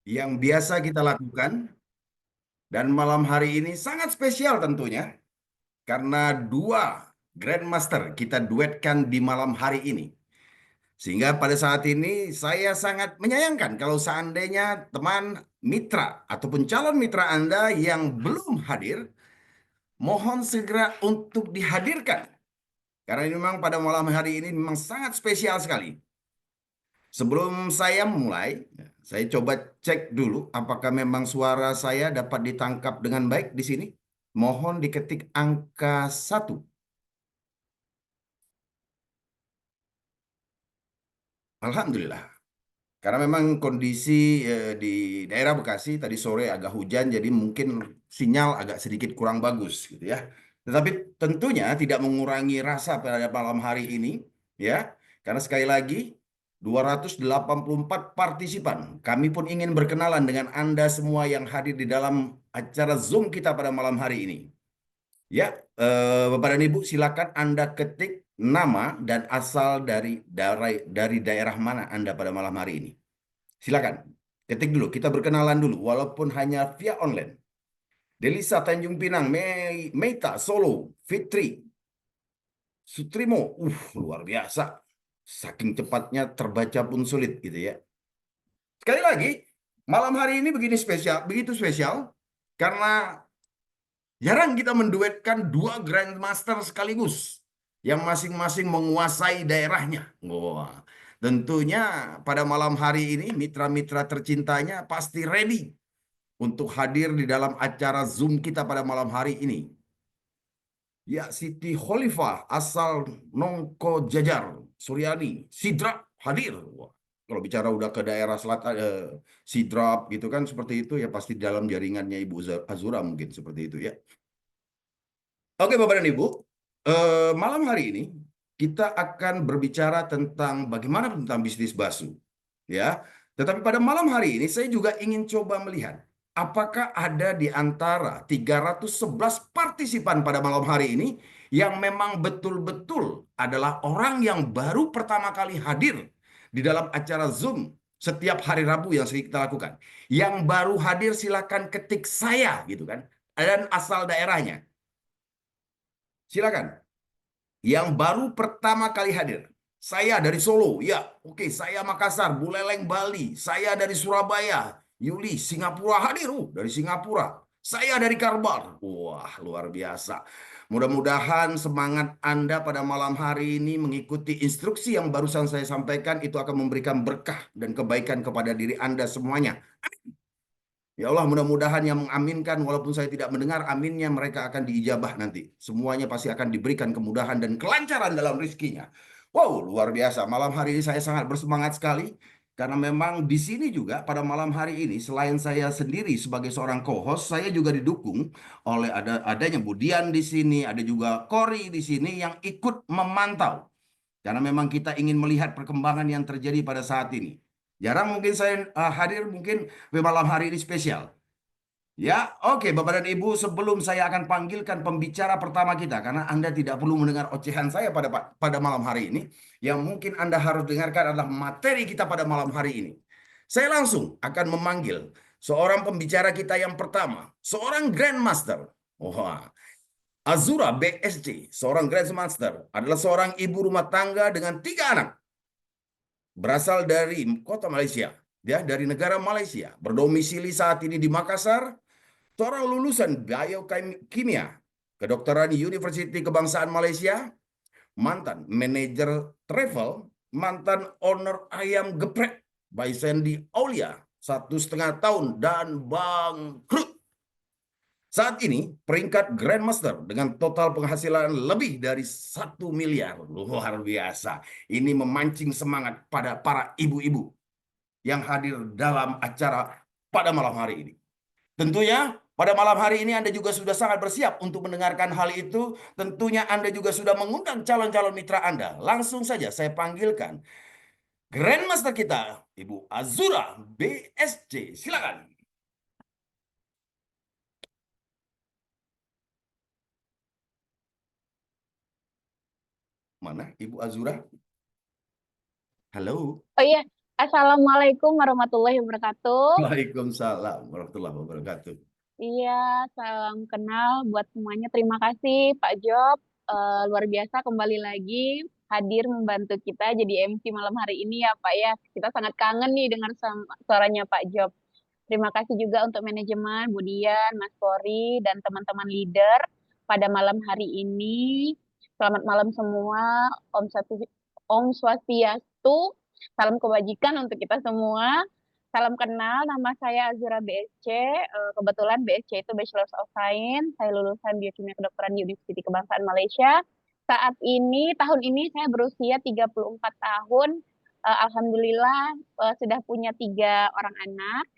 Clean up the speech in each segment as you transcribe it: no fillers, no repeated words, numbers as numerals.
yang biasa kita lakukan. Dan malam hari ini sangat spesial tentunya karena dua Grandmaster kita duetkan di malam hari ini. Sehingga pada saat ini saya sangat menyayangkan kalau seandainya teman mitra ataupun calon mitra Anda yang belum hadir, mohon segera untuk dihadirkan. Karena ini memang pada malam hari ini memang sangat spesial sekali. Sebelum saya mulai, saya coba cek dulu apakah memang suara saya dapat ditangkap dengan baik di sini. Mohon diketik angka 1. Alhamdulillah. Karena memang kondisi di daerah Bekasi tadi sore agak hujan, jadi mungkin sinyal agak sedikit kurang bagus gitu ya. Tetapi tentunya tidak mengurangi rasa pada malam hari ini ya. Karena sekali lagi 284 partisipan. Kami pun ingin berkenalan dengan Anda semua yang hadir di dalam acara Zoom kita pada malam hari ini. Ya, Bapak dan Ibu silakan Anda ketik nama dan asal dari daerah mana Anda pada malam hari ini. Silakan, ketik dulu. Kita berkenalan dulu, walaupun hanya via online. Delisa Tanjung Pinang, Meita Solo, Fitri, Sutrimo, luar biasa. Saking cepatnya terbaca pun sulit gitu ya. Sekali lagi, malam hari ini begini spesial, begitu spesial karena jarang kita menduetkan dua Grandmaster sekaligus yang masing-masing menguasai daerahnya. Wah, tentunya pada malam hari ini mitra-mitra tercintanya pasti ready untuk hadir di dalam acara Zoom kita pada malam hari ini. Ya, Siti Khalifah asal Nongko Jajar, Suryani, Sidrap hadir. Wah, kalau bicara udah ke daerah selatan, Sidrap gitu kan seperti itu ya pasti di dalam jaringannya Ibu Azura mungkin seperti itu ya. Oke Bapak dan Ibu, malam hari ini kita akan berbicara tentang bagaimana tentang bisnis bakso. Ya. Tetapi pada malam hari ini saya juga ingin coba melihat apakah ada di antara 311 partisipan pada malam hari ini yang memang betul-betul adalah orang yang baru pertama kali hadir di dalam acara Zoom setiap hari Rabu yang sering kita lakukan. Yang baru hadir silakan ketik saya gitu kan dan asal daerahnya. Silakan. Yang baru pertama kali hadir. Saya dari Solo, ya, oke. Saya Makassar, Buleleng, Bali. Saya dari Surabaya, Yuli, Singapura hadir, dari Singapura. Saya dari Karbar. Wah, luar biasa. Mudah-mudahan semangat Anda pada malam hari ini mengikuti instruksi yang barusan saya sampaikan itu akan memberikan berkah dan kebaikan kepada diri Anda semuanya. Ya Allah, mudah-mudahan yang mengaminkan, walaupun saya tidak mendengar aminnya, mereka akan diijabah nanti. Semuanya pasti akan diberikan kemudahan dan kelancaran dalam rizkinya. Wow, luar biasa. Malam hari ini saya sangat bersemangat sekali. Karena memang di sini juga pada malam hari ini, selain saya sendiri sebagai seorang co-host, saya juga didukung oleh adanya Budian di sini, ada juga Kori di sini yang ikut memantau. Karena memang kita ingin melihat perkembangan yang terjadi pada saat ini. Jarang mungkin saya hadir, mungkin malam hari ini spesial. Ya, oke Bapak dan Ibu, sebelum saya akan panggilkan pembicara pertama kita, karena Anda tidak perlu mendengar ocehan saya pada malam hari ini, yang mungkin Anda harus dengarkan adalah materi kita pada malam hari ini. Saya langsung akan memanggil seorang pembicara kita yang pertama, seorang Grandmaster. Wah, Azura BSC, seorang Grandmaster, adalah seorang ibu rumah tangga dengan 3 anak, berasal dari kota Malaysia, ya, dari negara Malaysia, berdomisili saat ini di Makassar. Seorang lulusan biokimia kedokteran Universiti Kebangsaan Malaysia, mantan manajer travel, mantan owner ayam geprek by Sandy Aulia 1,5 tahun dan bangkrut. Saat ini peringkat Grandmaster dengan total penghasilan lebih dari 1 miliar. Luar biasa. Ini memancing semangat pada para ibu-ibu yang hadir dalam acara pada malam hari ini. Tentunya pada malam hari ini Anda juga sudah sangat bersiap untuk mendengarkan hal itu. Tentunya Anda juga sudah mengundang calon-calon mitra Anda. Langsung saja saya panggilkan Grandmaster kita, Ibu Azura BSC. Silakan. Mana Ibu Azura? Halo. Oh iya, Assalamualaikum warahmatullahi wabarakatuh. Waalaikumsalam warahmatullahi wabarakatuh. Iya, salam kenal buat semuanya. Terima kasih Pak Job. Luar biasa kembali lagi hadir membantu kita jadi MC malam hari ini ya Pak ya. Kita sangat kangen nih dengar suaranya Pak Job. Terima kasih juga untuk manajemen, Budian, Mas Pori, dan teman-teman leader pada malam hari ini. Selamat malam semua. Om Swastiastu. Salam kebajikan untuk kita semua. Salam kenal, nama saya Azura BSC. Kebetulan BSC itu Bachelor of Science. Saya lulusan Biokimia Kedokteran di Universiti Kebangsaan Malaysia. Saat ini, tahun ini saya berusia 34 tahun. Alhamdulillah sudah punya 3 orang anak.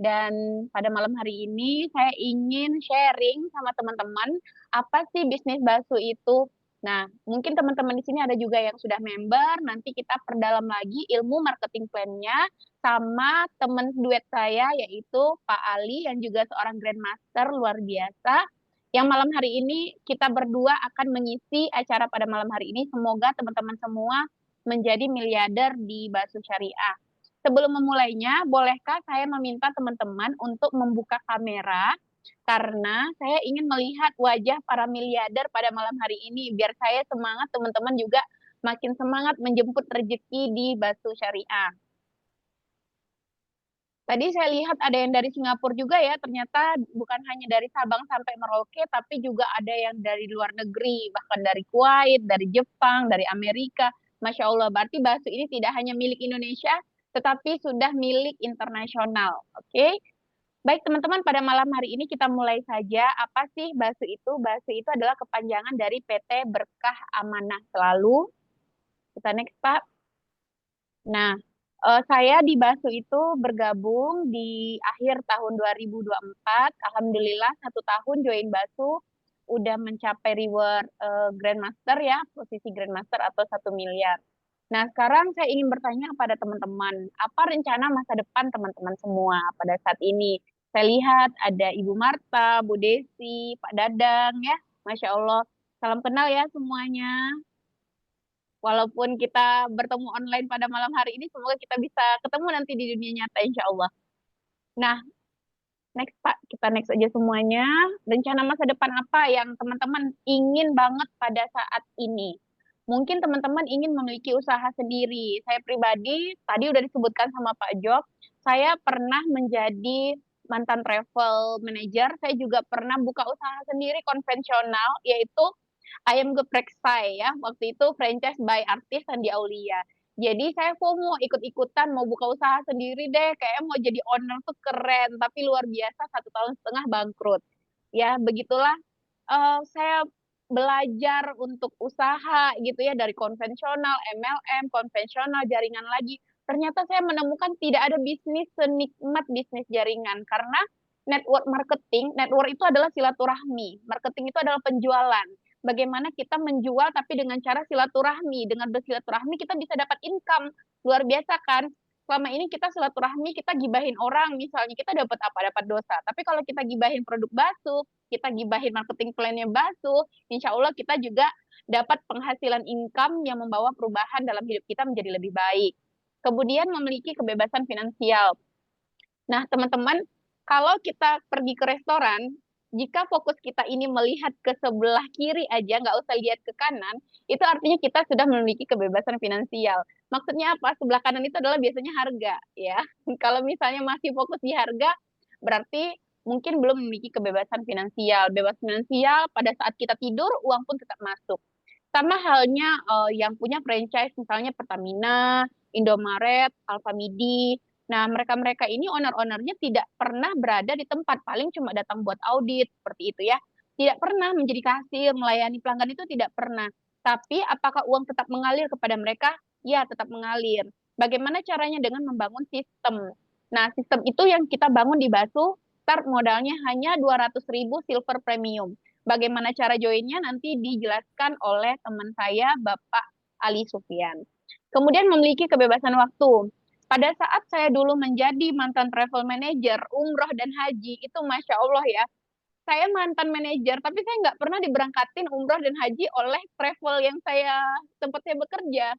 Dan pada malam hari ini saya ingin sharing sama teman-teman apa sih bisnis bakso itu. Nah, mungkin teman-teman di sini ada juga yang sudah member. Nanti kita perdalam lagi ilmu marketing plan-nya sama teman duet saya yaitu Pak Ali yang juga seorang Grandmaster luar biasa. Yang malam hari ini kita berdua akan mengisi acara pada malam hari ini. Semoga teman-teman semua menjadi miliarder di bakso syariah. Sebelum memulainya, bolehkah saya meminta teman-teman untuk membuka kamera karena saya ingin melihat wajah para miliarder pada malam hari ini biar saya semangat, teman-teman juga makin semangat menjemput rezeki di Bakso Syariah. Tadi saya lihat ada yang dari Singapura juga ya, ternyata bukan hanya dari Sabang sampai Merauke, tapi juga ada yang dari luar negeri, bahkan dari Kuwait, dari Jepang, dari Amerika. Masya Allah, berarti bakso ini tidak hanya milik Indonesia, tetapi sudah milik internasional. Oke, baik teman-teman, pada malam hari ini kita mulai saja. Apa sih bakso itu? Bakso itu adalah kepanjangan dari PT Berkah Amanah Selalu. Kita next, Pak. Nah, saya di Basu itu bergabung di akhir tahun 2024. Alhamdulillah 1 tahun join Basu udah mencapai reward Grandmaster ya, posisi Grandmaster atau 1 miliar. Nah, sekarang saya ingin bertanya kepada teman-teman, apa rencana masa depan teman-teman semua pada saat ini? Saya lihat ada Ibu Marta, Bu Desi, Pak Dadang ya, Masya Allah. Salam kenal ya semuanya. Walaupun kita bertemu online pada malam hari ini, semoga kita bisa ketemu nanti di dunia nyata, insya Allah. Nah, next Pak, kita next aja semuanya. Rencana masa depan apa yang teman-teman ingin banget pada saat ini? Mungkin teman-teman ingin memiliki usaha sendiri. Saya pribadi, tadi udah disebutkan sama Pak Job, saya pernah menjadi mantan travel manager. Saya juga pernah buka usaha sendiri konvensional, yaitu Ayam Geprek Sai ya. Waktu itu franchise by artis Sandi Aulia. Jadi saya FOMO ikut-ikutan mau buka usaha sendiri deh, kayak mau jadi owner tuh keren, tapi luar biasa 1 tahun setengah bangkrut. Ya begitulah saya belajar untuk usaha gitu ya dari konvensional, MLM, konvensional, jaringan lagi. Ternyata saya menemukan tidak ada bisnis senikmat bisnis jaringan karena network marketing, network itu adalah silaturahmi, marketing itu adalah penjualan. Bagaimana kita menjual tapi dengan cara silaturahmi, dengan bersilaturahmi kita bisa dapat income luar biasa kan. Selama ini kita silaturahmi, kita gibahin orang, misalnya kita dapat apa? Dapat dosa. Tapi kalau kita gibahin produk bakso, kita gibahin marketing plan-nya bakso, insya Allah kita juga dapat penghasilan income yang membawa perubahan dalam hidup kita menjadi lebih baik. Kemudian memiliki kebebasan finansial. Nah, teman-teman, kalau kita pergi ke restoran, jika fokus kita ini melihat ke sebelah kiri aja, nggak usah lihat ke kanan, itu artinya kita sudah memiliki kebebasan finansial. Maksudnya apa? Sebelah kanan itu adalah biasanya harga, ya. Kalau misalnya masih fokus di harga, berarti mungkin belum memiliki kebebasan finansial. Bebas finansial pada saat kita tidur, uang pun tetap masuk. Sama halnya yang punya franchise, misalnya Pertamina, Indomaret, Alfamidi. Nah, mereka-mereka ini owner-ownernya tidak pernah berada di tempat, paling cuma datang buat audit, seperti itu ya. Tidak pernah menjadi kasir, melayani pelanggan itu tidak pernah. Tapi apakah uang tetap mengalir kepada mereka? Ya, tetap mengalir. Bagaimana caranya dengan membangun sistem? Nah, sistem itu yang kita bangun di Basu, start modalnya hanya 200.000 silver premium. Bagaimana cara joinnya nanti dijelaskan oleh teman saya, Bapak Ali Sufian. Kemudian memiliki kebebasan waktu. Pada saat saya dulu menjadi mantan travel manager, umroh dan haji, itu Masya Allah ya, saya mantan manajer, tapi saya nggak pernah diberangkatin umroh dan haji oleh travel yang tempat saya bekerja.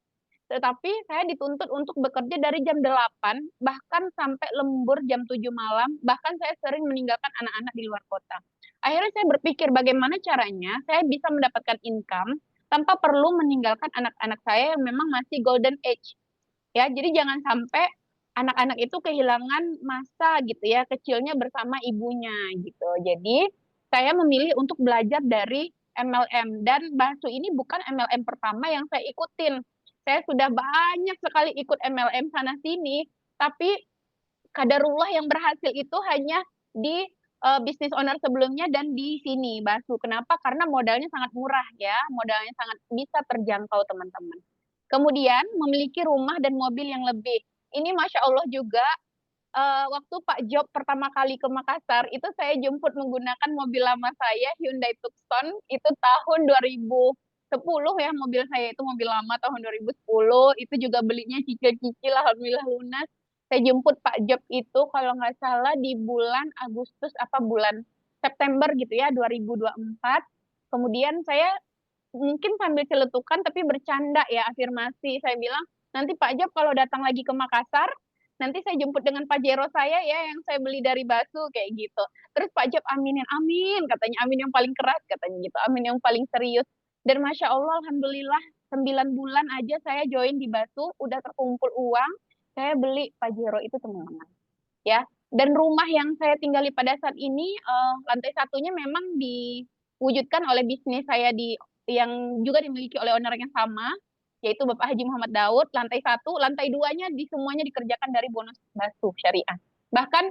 Tetapi saya dituntut untuk bekerja dari jam 8, bahkan sampai lembur jam 7 malam, bahkan saya sering meninggalkan anak-anak di luar kota. Akhirnya saya berpikir bagaimana caranya saya bisa mendapatkan income tanpa perlu meninggalkan anak-anak saya yang memang masih golden age. Ya, jadi jangan sampai anak-anak itu kehilangan masa gitu ya, kecilnya bersama ibunya gitu. Jadi saya memilih untuk belajar dari MLM, dan Basu ini bukan MLM pertama yang saya ikutin. Saya sudah banyak sekali ikut MLM sana sini, tapi kadarullah yang berhasil itu hanya di bisnis owner sebelumnya dan di sini Basu. Kenapa? Karena modalnya sangat murah ya, modalnya sangat bisa terjangkau teman-teman. Kemudian memiliki rumah dan mobil yang lebih. Ini Masya Allah juga, waktu Pak Job pertama kali ke Makassar, itu saya jemput menggunakan mobil lama saya, Hyundai Tucson, itu tahun 2010 ya, mobil saya itu mobil lama tahun 2010, itu juga belinya cicil-cicil, Alhamdulillah lunas. Saya jemput Pak Job itu kalau nggak salah di bulan Agustus apa bulan September gitu ya, 2024. Kemudian saya mungkin sambil celetukan tapi bercanda ya, afirmasi. Saya bilang, nanti Pak Job kalau datang lagi ke Makassar, nanti saya jemput dengan Pajero saya ya yang saya beli dari Basu kayak gitu. Terus Pak Job aminin, amin katanya, amin yang paling keras katanya gitu, amin yang paling serius. Dan Masya Allah, Alhamdulillah 9 bulan aja saya join di Basu, udah terkumpul uang, saya beli Pajero itu teman-teman. Ya, dan rumah yang saya tinggali pada saat ini, lantai satunya memang diwujudkan oleh bisnis saya yang juga dimiliki oleh owner yang sama, yaitu Bapak Haji Muhammad Daud. Lantai satu, lantai duanya semuanya dikerjakan dari bonus Basu Syariah. Bahkan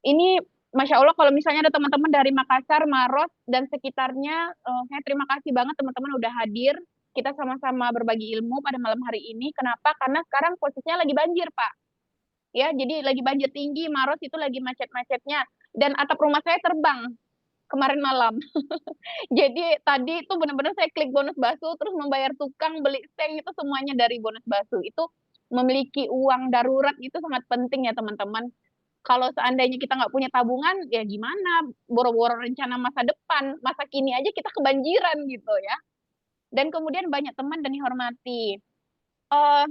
ini Masya Allah, kalau misalnya ada teman-teman dari Makassar, Maros, dan sekitarnya, saya terima kasih banget teman-teman udah hadir. Kita sama-sama berbagi ilmu pada malam hari ini. Kenapa? Karena sekarang posisinya lagi banjir, Pak. Ya, jadi lagi banjir tinggi, Maros itu lagi macet-macetnya. Dan atap rumah saya terbang kemarin malam. Jadi tadi itu benar-benar saya klik bonus Basu, terus membayar tukang, beli seng, itu semuanya dari bonus Basu. Itu memiliki uang darurat itu sangat penting ya teman-teman. Kalau seandainya kita nggak punya tabungan, ya gimana? Boro-boro rencana masa depan, masa kini aja kita kebanjiran gitu ya. Dan kemudian banyak teman dan dihormati. Eh,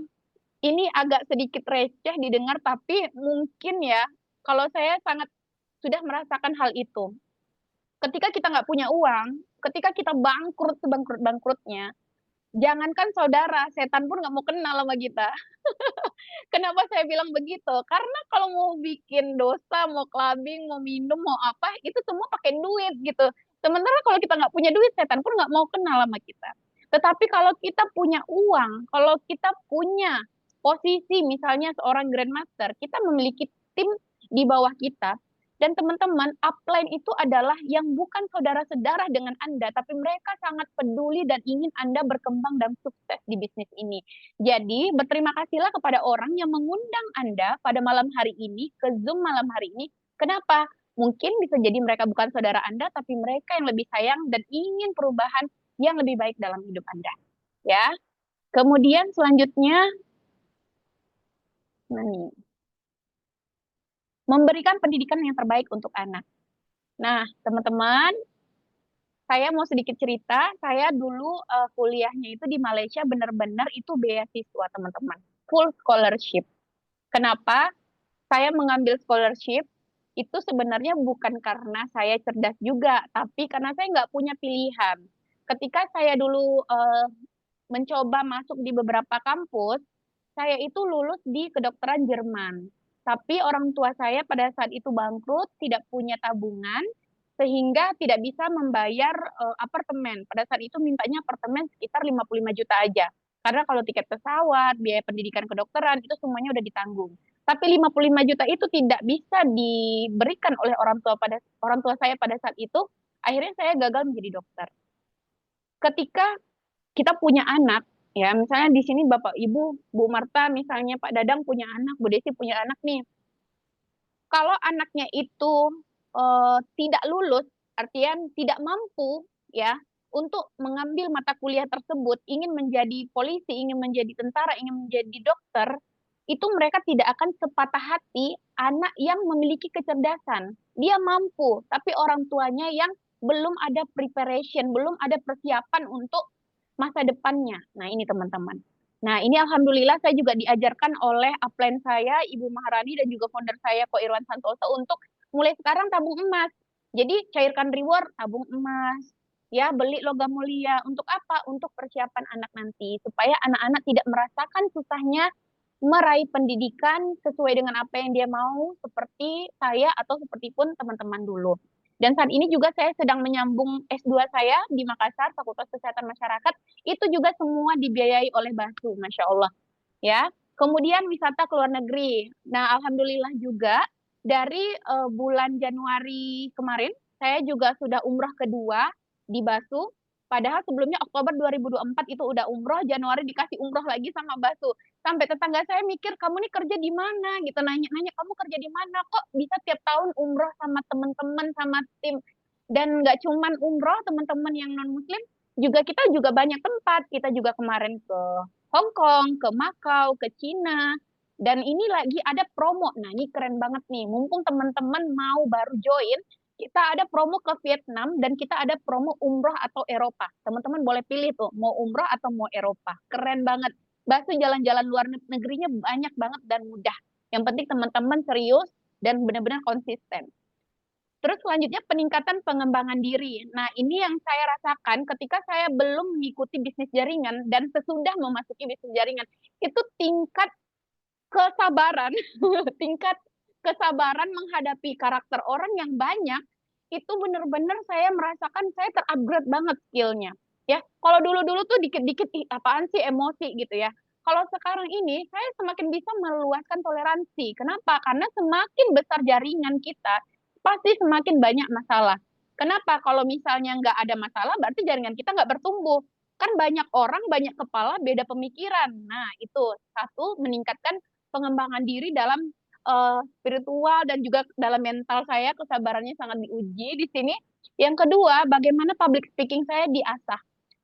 ini agak sedikit receh didengar, tapi mungkin ya, kalau saya sangat sudah merasakan hal itu. Ketika kita nggak punya uang, ketika kita bangkrut sebangkrut-bangkrutnya, jangankan saudara, setan pun nggak mau kenal sama kita. Kenapa saya bilang begitu? Karena kalau mau bikin dosa, mau clubbing, mau minum, mau apa, itu semua pakai duit gitu. Sementara kalau kita nggak punya duit, setan pun nggak mau kenal sama kita. Tetapi kalau kita punya uang, kalau kita punya posisi misalnya seorang grandmaster, kita memiliki tim di bawah kita, dan teman-teman, upline itu adalah yang bukan saudara-saudara dengan Anda, tapi mereka sangat peduli dan ingin Anda berkembang dan sukses di bisnis ini. Jadi, berterima kasihlah kepada orang yang mengundang Anda pada malam hari ini, ke Zoom malam hari ini. Kenapa? Mungkin bisa jadi mereka bukan saudara Anda, tapi mereka yang lebih sayang dan ingin perubahan yang lebih baik dalam hidup Anda. Ya. Kemudian selanjutnya, nah nih, memberikan pendidikan yang terbaik untuk anak. Nah, teman-teman, saya mau sedikit cerita. Saya dulu kuliahnya itu di Malaysia benar-benar itu beasiswa, teman-teman. Full scholarship. Kenapa? Saya mengambil scholarship itu sebenarnya bukan karena saya cerdas juga, tapi karena saya nggak punya pilihan. Ketika saya dulu mencoba masuk di beberapa kampus, saya itu lulus di kedokteran Jerman. Tapi orang tua saya pada saat itu bangkrut, tidak punya tabungan, sehingga tidak bisa membayar apartemen. Pada saat itu mintanya apartemen sekitar 55 juta aja. Karena kalau tiket pesawat, biaya pendidikan kedokteran, itu semuanya udah ditanggung. Tapi 55 juta itu tidak bisa diberikan oleh orang tua saya pada saat itu. Akhirnya saya gagal menjadi dokter. Ketika kita punya anak, ya misalnya di sini Bapak Ibu, Bu Marta misalnya, Pak Dadang punya anak, Bu Desi punya anak nih. Kalau anaknya itu tidak lulus, artian tidak mampu ya untuk mengambil mata kuliah tersebut, ingin menjadi polisi, ingin menjadi tentara, ingin menjadi dokter, itu mereka tidak akan sepatah hati anak yang memiliki kecerdasan. Dia mampu, tapi orang tuanya yang belum ada preparation, belum ada persiapan untuk masa depannya. Nah, ini teman-teman. Nah, ini alhamdulillah saya juga diajarkan oleh upline saya, Ibu Maharani, dan juga founder saya, Ko Irwan Santoso, untuk mulai sekarang tabung emas. Jadi, cairkan reward, tabung emas. Ya, beli logam mulia. Untuk apa? Untuk persiapan anak nanti. Supaya anak-anak tidak merasakan susahnya meraih pendidikan sesuai dengan apa yang dia mau, seperti saya atau seperti pun teman-teman dulu. Dan saat ini juga saya sedang menyambung S2 saya di Makassar, Fakultas Kesehatan Masyarakat. Itu juga semua dibiayai oleh BASU, Masya Allah. Ya. Kemudian wisata ke luar negeri. Nah, alhamdulillah juga dari bulan Januari kemarin, saya juga sudah umroh kedua di BASU. Padahal sebelumnya Oktober 2024 itu udah umroh, Januari dikasih umroh lagi sama BASU. Sampai tetangga saya mikir, kamu nih kerja di mana? Gitu, nanya-nanya, kamu kerja di mana? Kok bisa tiap tahun umroh sama teman-teman, sama tim? Dan nggak cuman umroh, teman-teman yang non-muslim, juga kita juga banyak tempat. Kita juga kemarin ke Hong Kong, ke Makau, ke Cina. Dan ini lagi ada promo. Nah, ini keren banget nih. Mumpung teman-teman mau baru join, kita ada promo ke Vietnam dan kita ada promo umroh atau Eropa. Teman-teman boleh pilih tuh, mau umroh atau mau Eropa. Keren banget. Bahasa jalan-jalan luar negerinya banyak banget dan mudah. Yang penting teman-teman serius dan benar-benar konsisten. Terus selanjutnya peningkatan pengembangan diri. Nah, ini yang saya rasakan ketika saya belum mengikuti bisnis jaringan dan sesudah memasuki bisnis jaringan. Itu tingkat kesabaran, tingkat kesabaran menghadapi karakter orang yang banyak, itu benar-benar saya merasakan saya terupgrade banget skillnya. Ya, kalau dulu-dulu tuh dikit-dikit, apaan sih emosi gitu ya. Kalau sekarang ini, saya semakin bisa meluaskan toleransi. Kenapa? Karena semakin besar jaringan kita, pasti semakin banyak masalah. Kenapa? Kalau misalnya nggak ada masalah, berarti jaringan kita nggak bertumbuh. Kan banyak orang, banyak kepala, beda pemikiran. Nah, itu satu, meningkatkan pengembangan diri dalam spiritual dan juga dalam mental saya, kesabarannya sangat diuji di sini. Yang kedua, bagaimana public speaking saya diasah.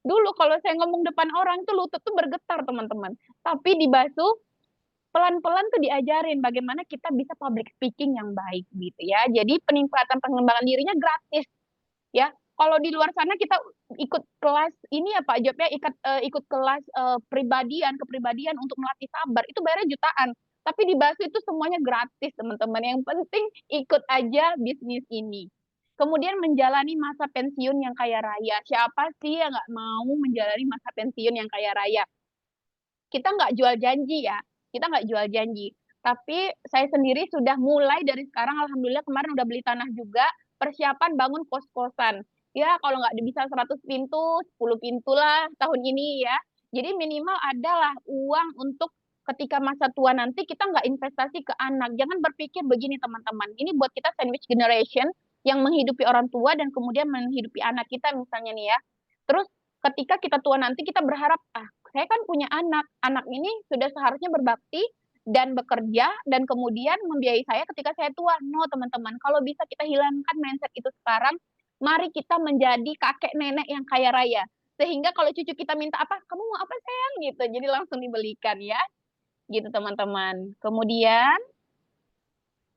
Dulu kalau saya ngomong depan orang tuh lutut tuh bergetar, teman-teman. Tapi di Basu pelan-pelan tuh diajarin bagaimana kita bisa public speaking yang baik gitu ya. Jadi peningkatan pengembangan dirinya gratis ya. Kalau di luar sana kita ikut kelas ini ya Pak Job ya, ikut kelas kepribadian untuk melatih sabar itu bayarnya jutaan. Tapi di Basu itu semuanya gratis teman-teman. Yang penting ikut aja bisnis ini. Kemudian menjalani masa pensiun yang kaya raya. Siapa sih yang nggak mau menjalani masa pensiun yang kaya raya? Kita nggak jual janji ya, kita nggak jual janji. Tapi saya sendiri sudah mulai dari sekarang, alhamdulillah kemarin udah beli tanah juga, persiapan bangun kos-kosan. Ya kalau nggak bisa 100 pintu, 10 pintu lah tahun ini ya. Jadi minimal adalah uang untuk ketika masa tua nanti kita nggak investasi ke anak. Jangan berpikir begini teman-teman, ini buat kita sandwich generation yang menghidupi orang tua dan kemudian menghidupi anak kita misalnya nih ya. Terus ketika kita tua nanti kita berharap, saya kan punya anak, anak ini sudah seharusnya berbakti dan bekerja dan kemudian membiayai saya ketika saya tua. No teman-teman, kalau bisa kita hilangkan mindset itu sekarang, mari kita menjadi kakek nenek yang kaya raya. Sehingga kalau cucu kita minta apa, kamu mau apa sayang gitu, jadi langsung dibelikan ya, gitu teman-teman. Kemudian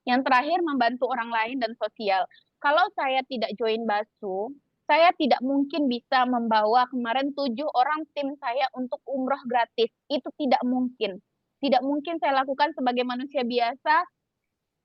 yang terakhir membantu orang lain dan sosial. Kalau saya tidak join Basu, saya tidak mungkin bisa membawa kemarin 7 orang tim saya untuk umroh gratis. Itu tidak mungkin. Tidak mungkin saya lakukan sebagai manusia biasa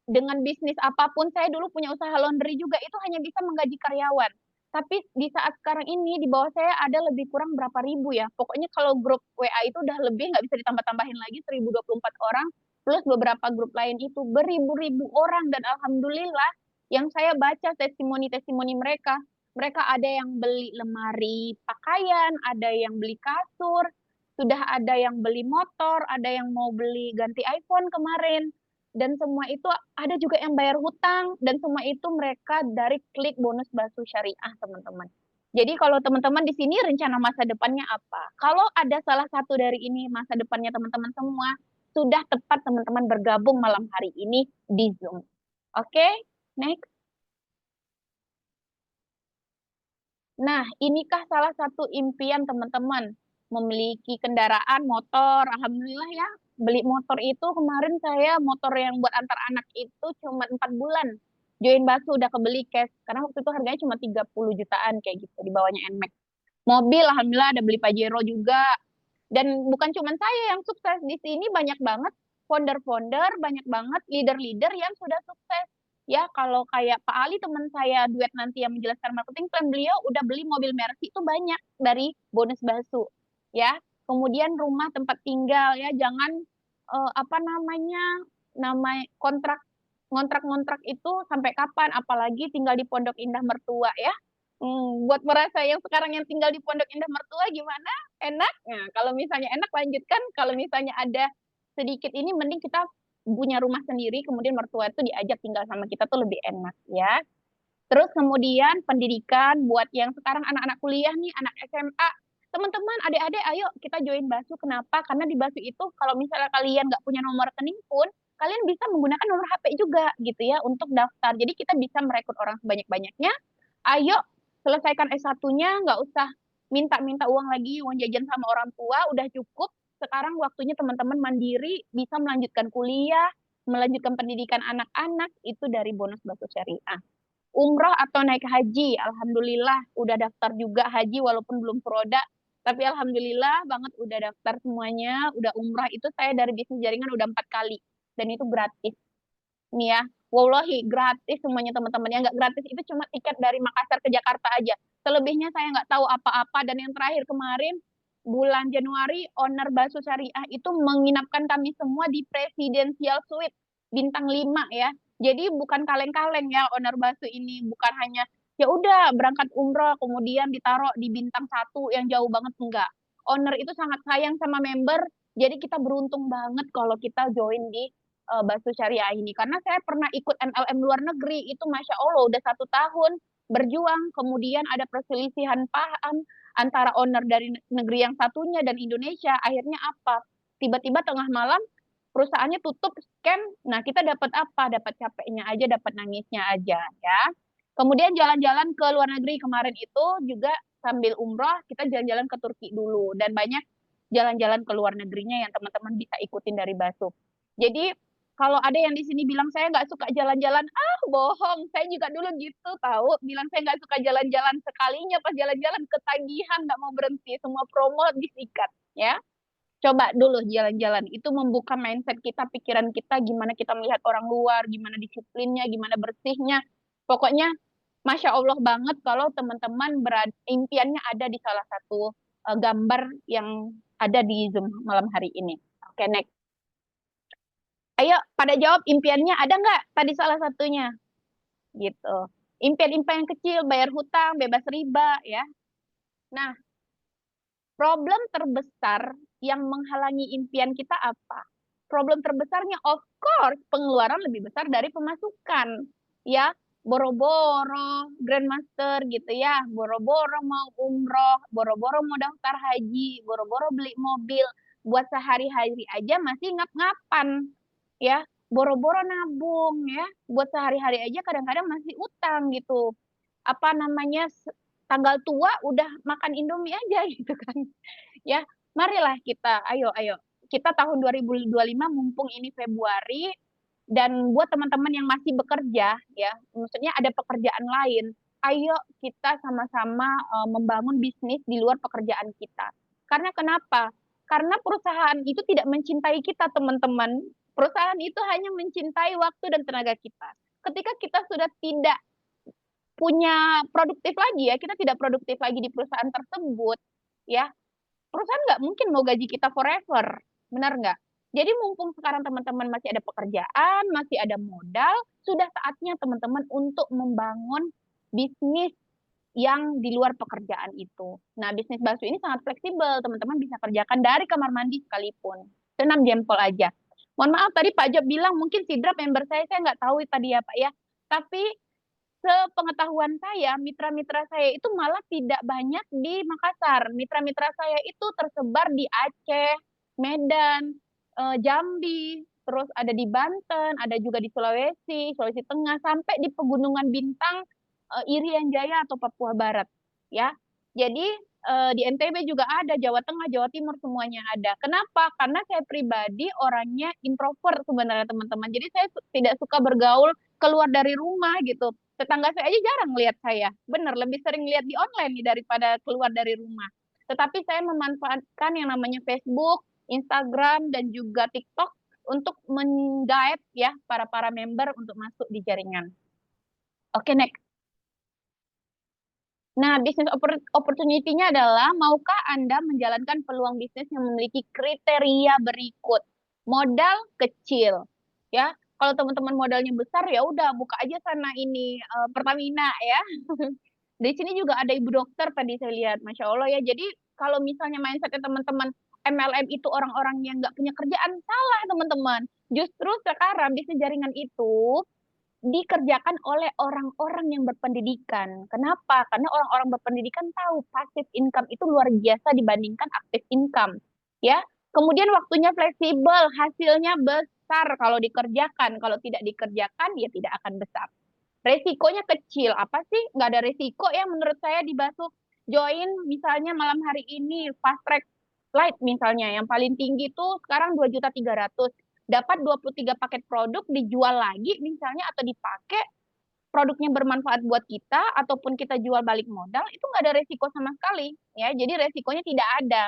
dengan bisnis apapun. Saya dulu punya usaha laundry juga, itu hanya bisa menggaji karyawan. Tapi di saat sekarang ini di bawah saya ada lebih kurang berapa ribu ya. Pokoknya kalau grup WA itu udah lebih, nggak bisa ditambah-tambahin lagi, 1024 orang plus beberapa grup lain itu beribu-ribu orang. Dan alhamdulillah yang saya baca testimoni-testimoni mereka, mereka ada yang beli lemari pakaian, ada yang beli kasur, sudah ada yang beli motor, ada yang mau beli ganti iPhone kemarin, dan semua itu ada juga yang bayar hutang, dan semua itu mereka dari klik bonus Basu Syariah, teman-teman. Jadi kalau teman-teman di sini rencana masa depannya apa? Kalau ada salah satu dari ini masa depannya teman-teman semua, sudah tepat teman-teman bergabung malam hari ini di Zoom. Oke, next. Nah, inikah salah satu impian teman-teman? Memiliki kendaraan, motor, alhamdulillah ya. Beli motor itu kemarin saya motor yang buat antar anak itu cuma 4 bulan. Join Basu udah kebeli cash. Karena waktu itu harganya cuma 30 jutaan kayak gitu di bawahnya NMAX. Mobil alhamdulillah ada beli Pajero juga. Dan bukan cuma saya yang sukses di sini, banyak banget founder-founder, banyak banget leader-leader yang sudah sukses. Ya, kalau kayak Pak Ali teman saya duet nanti yang menjelaskan marketing plan, beliau udah beli mobil Mercy itu banyak dari bonus Basu. Ya, kemudian rumah tempat tinggal ya, jangan apa namanya, kontrak ngontrak-ngontrak itu sampai kapan, apalagi tinggal di Pondok Indah mertua ya. Buat merasa yang sekarang yang tinggal di Pondok Indah mertua gimana? Enak? Nah, kalau misalnya enak lanjutkan, kalau misalnya ada sedikit ini mending kita punya rumah sendiri, kemudian mertua itu diajak tinggal sama kita tuh lebih enak ya. Terus kemudian pendidikan buat yang sekarang anak-anak kuliah nih, anak SMA, teman-teman, adik-adik, ayo kita join Basu. Kenapa? Karena di Basu itu kalau misalnya kalian nggak punya nomor rekening pun, kalian bisa menggunakan nomor HP juga gitu ya untuk daftar. Jadi kita bisa merekrut orang sebanyak-banyaknya. Ayo selesaikan S1-nya, nggak usah minta-minta uang lagi, uang jajan sama orang tua, udah cukup. Sekarang waktunya teman-teman mandiri, bisa melanjutkan kuliah, melanjutkan pendidikan anak-anak, itu dari bonus Basu Syariah. Umroh atau naik haji, alhamdulillah udah daftar juga haji walaupun belum proda, tapi alhamdulillah banget udah daftar semuanya, udah umrah itu saya dari bisnis jaringan udah 4 kali dan itu gratis. Nih ya, wallahi gratis semuanya teman-teman. Yang nggak gratis itu cuma tiket dari Makassar ke Jakarta aja. Selebihnya saya nggak tahu apa-apa. Dan yang terakhir kemarin bulan Januari, owner Basu Syariah itu menginapkan kami semua di Presidential Suite bintang 5 ya. Jadi bukan kaleng-kaleng ya owner Basu ini, bukan hanya ya udah berangkat umroh kemudian ditaruh di bintang 1 yang jauh banget, enggak. Owner itu sangat sayang sama member, jadi kita beruntung banget kalau kita join di Basu Syariah ini. Karena saya pernah ikut MLM luar negeri, itu Masya Allah udah 1 tahun berjuang, kemudian ada perselisihan paham antara owner dari negeri yang satunya dan Indonesia. Akhirnya apa? Tiba-tiba tengah malam perusahaannya tutup, scam. Nah, kita dapat apa? Dapat capeknya aja, dapat nangisnya aja ya. Kemudian jalan-jalan ke luar negeri kemarin itu juga sambil umroh, kita jalan-jalan ke Turki dulu. Dan banyak jalan-jalan ke luar negerinya yang teman-teman bisa ikutin dari Basuk. Jadi kalau ada yang di sini bilang saya nggak suka jalan-jalan, ah bohong. Saya juga dulu gitu tahu, bilang saya nggak suka jalan-jalan, sekalinya pas jalan-jalan ketagihan nggak mau berhenti, semua promo disikat ya. Coba dulu jalan-jalan, itu membuka mindset kita, pikiran kita, gimana kita melihat orang luar, gimana disiplinnya, gimana bersihnya. Pokoknya Masya Allah banget kalau teman-teman impiannya ada di salah satu gambar yang ada di Zoom malam hari ini. Oke, next. Ayo, pada jawab impiannya ada nggak tadi salah satunya? Gitu. Impian-impian yang kecil, bayar hutang, bebas riba, ya. Nah, problem terbesar yang menghalangi impian kita apa? Problem terbesarnya, of course, pengeluaran lebih besar dari pemasukan. Ya, boro-boro grandmaster gitu ya, boro-boro mau umroh, boro-boro mau daftar haji, boro-boro beli mobil, buat sehari-hari aja masih ngap-ngapan. Ya, boro-boro nabung ya, buat sehari-hari aja kadang-kadang masih utang gitu. Apa namanya, tanggal tua udah makan Indomie aja gitu kan. Ya, marilah kita, ayo ayo. Kita tahun 2025 mumpung ini Februari dan buat teman-teman yang masih bekerja ya, maksudnya ada pekerjaan lain, ayo kita sama-sama membangun bisnis di luar pekerjaan kita. Karena kenapa? Karena perusahaan itu tidak mencintai kita, teman-teman. Perusahaan itu hanya mencintai waktu dan tenaga kita. Ketika kita sudah tidak punya produktif lagi ya, kita tidak produktif lagi di perusahaan tersebut, ya perusahaan nggak mungkin mau gaji kita forever, benar nggak? Jadi mumpung sekarang teman-teman masih ada pekerjaan, masih ada modal, sudah saatnya teman-teman untuk membangun bisnis yang di luar pekerjaan itu. Nah, bisnis bakso ini sangat fleksibel, teman-teman bisa kerjakan dari kamar mandi sekalipun. Senam jempol aja. Mohon maaf tadi Pak Job bilang mungkin sidrap member saya nggak tahu tadi ya Pak ya. Tapi sepengetahuan saya, mitra-mitra saya itu malah tidak banyak di Makassar. Mitra-mitra saya itu tersebar di Aceh, Medan, Jambi, terus ada di Banten, ada juga di Sulawesi, Sulawesi Tengah, sampai di Pegunungan Bintang, Irian Jaya atau Papua Barat. Ya, jadi di NTB juga ada, Jawa Tengah, Jawa Timur semuanya ada. Kenapa? Karena saya pribadi orangnya introvert sebenarnya teman-teman. Jadi saya tidak suka bergaul keluar dari rumah gitu. Tetangga saya aja jarang lihat saya. Bener, lebih sering lihat di online nih daripada keluar dari rumah. tetapi saya memanfaatkan yang namanya Facebook, Instagram, dan juga TikTok untuk menggait ya para member untuk masuk di jaringan. Oke, next. Nah, bisnis opportunity-nya adalah maukah Anda menjalankan peluang bisnis yang memiliki kriteria berikut. Modal kecil, ya. Kalau teman-teman modalnya besar ya udah buka aja sana ini Pertamina ya. Di sini juga ada ibu dokter tadi saya lihat, masya Allah ya. Jadi kalau misalnya mindsetnya teman-teman MLM itu orang-orang yang nggak punya kerjaan, salah teman-teman. Justru sekarang bisnis jaringan itu dikerjakan oleh orang-orang yang berpendidikan. Kenapa? Karena orang-orang berpendidikan tahu passive income itu luar biasa dibandingkan active income. Ya, kemudian waktunya fleksibel, hasilnya besar kalau dikerjakan. Kalau tidak dikerjakan, ya tidak akan besar. Resikonya kecil. Apa sih? Nggak ada resiko ya menurut saya di Basuk. Join misalnya malam hari ini fast track light misalnya yang paling tinggi itu sekarang 2.300.000. Dapat 23 paket produk dijual lagi misalnya atau dipakai produknya bermanfaat buat kita ataupun kita jual balik modal itu nggak ada resiko sama sekali ya. Jadi resikonya tidak ada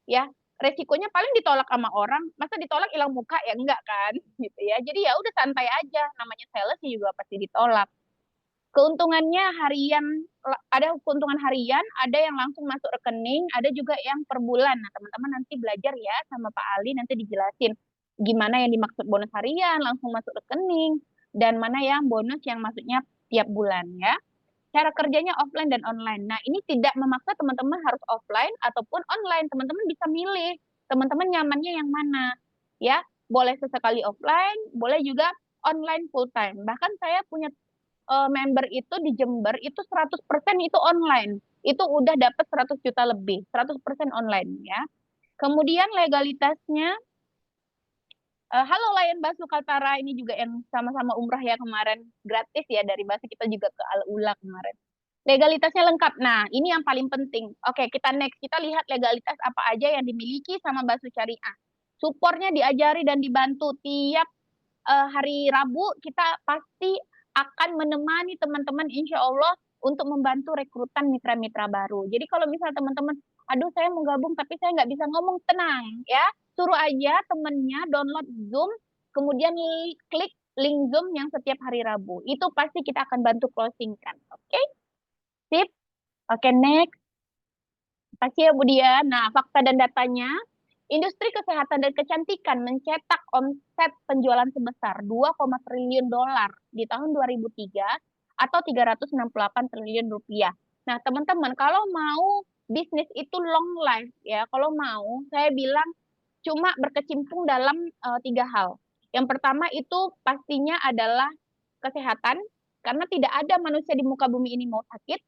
ya. Resikonya paling ditolak sama orang, masa ditolak hilang muka ya enggak kan gitu ya. Jadi ya udah santai aja, namanya sales juga pasti ditolak. Keuntungannya harian, ada keuntungan harian, ada yang langsung masuk rekening, ada juga yang per bulan. Nah, teman-teman nanti belajar ya sama Pak Ali, nanti dijelasin gimana yang dimaksud bonus harian, langsung masuk rekening, dan mana yang bonus yang masuknya tiap bulan ya. Cara kerjanya offline dan online. Nah, ini tidak memaksa teman-teman harus offline ataupun online. Teman-teman bisa milih, teman-teman nyamannya yang mana. Ya, boleh sesekali offline, boleh juga online full time. Bahkan saya punya member itu di Jember itu 100% itu online. Itu udah dapat 100 juta lebih, 100% online ya. Kemudian legalitasnya, halo Lion Basu Kaltara, ini juga yang sama-sama umrah ya kemarin, gratis ya dari Basu, kita juga ke Al Ula kemarin. Legalitasnya lengkap. Nah, ini yang paling penting. Oke, kita next. Kita lihat legalitas apa aja yang dimiliki sama Basu Syariah. Supportnya diajari dan dibantu tiap hari Rabu kita pasti akan menemani teman-teman insya Allah untuk membantu rekrutan mitra-mitra baru. Jadi kalau misalnya teman-teman, aduh saya mau gabung tapi saya nggak bisa ngomong, tenang ya. Suruh aja temennya download Zoom, kemudian klik link Zoom yang setiap hari Rabu. Itu pasti kita akan bantu closing kan. Oke? Sip. Oke, next. Kasih ya Bu Dian. Nah, fakta dan datanya, industri kesehatan dan kecantikan mencetak omset penjualan sebesar 2, triliun dolar di tahun 2003 atau 368 triliun rupiah. Nah, teman-teman, kalau mau bisnis itu long life ya, kalau mau saya bilang cuma berkecimpung dalam 3 hal. Yang pertama itu pastinya adalah kesehatan, karena tidak ada manusia di muka bumi ini mau sakit.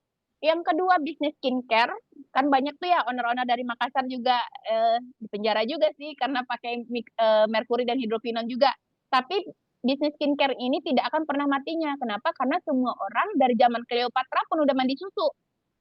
Yang kedua bisnis skincare, kan banyak tuh ya owner-owner dari Makassar juga di penjara juga sih karena pakai merkuri dan hidrokinon juga. Tapi bisnis skincare ini tidak akan pernah matinya. Kenapa? Karena semua orang dari zaman Cleopatra pun udah mandi susu,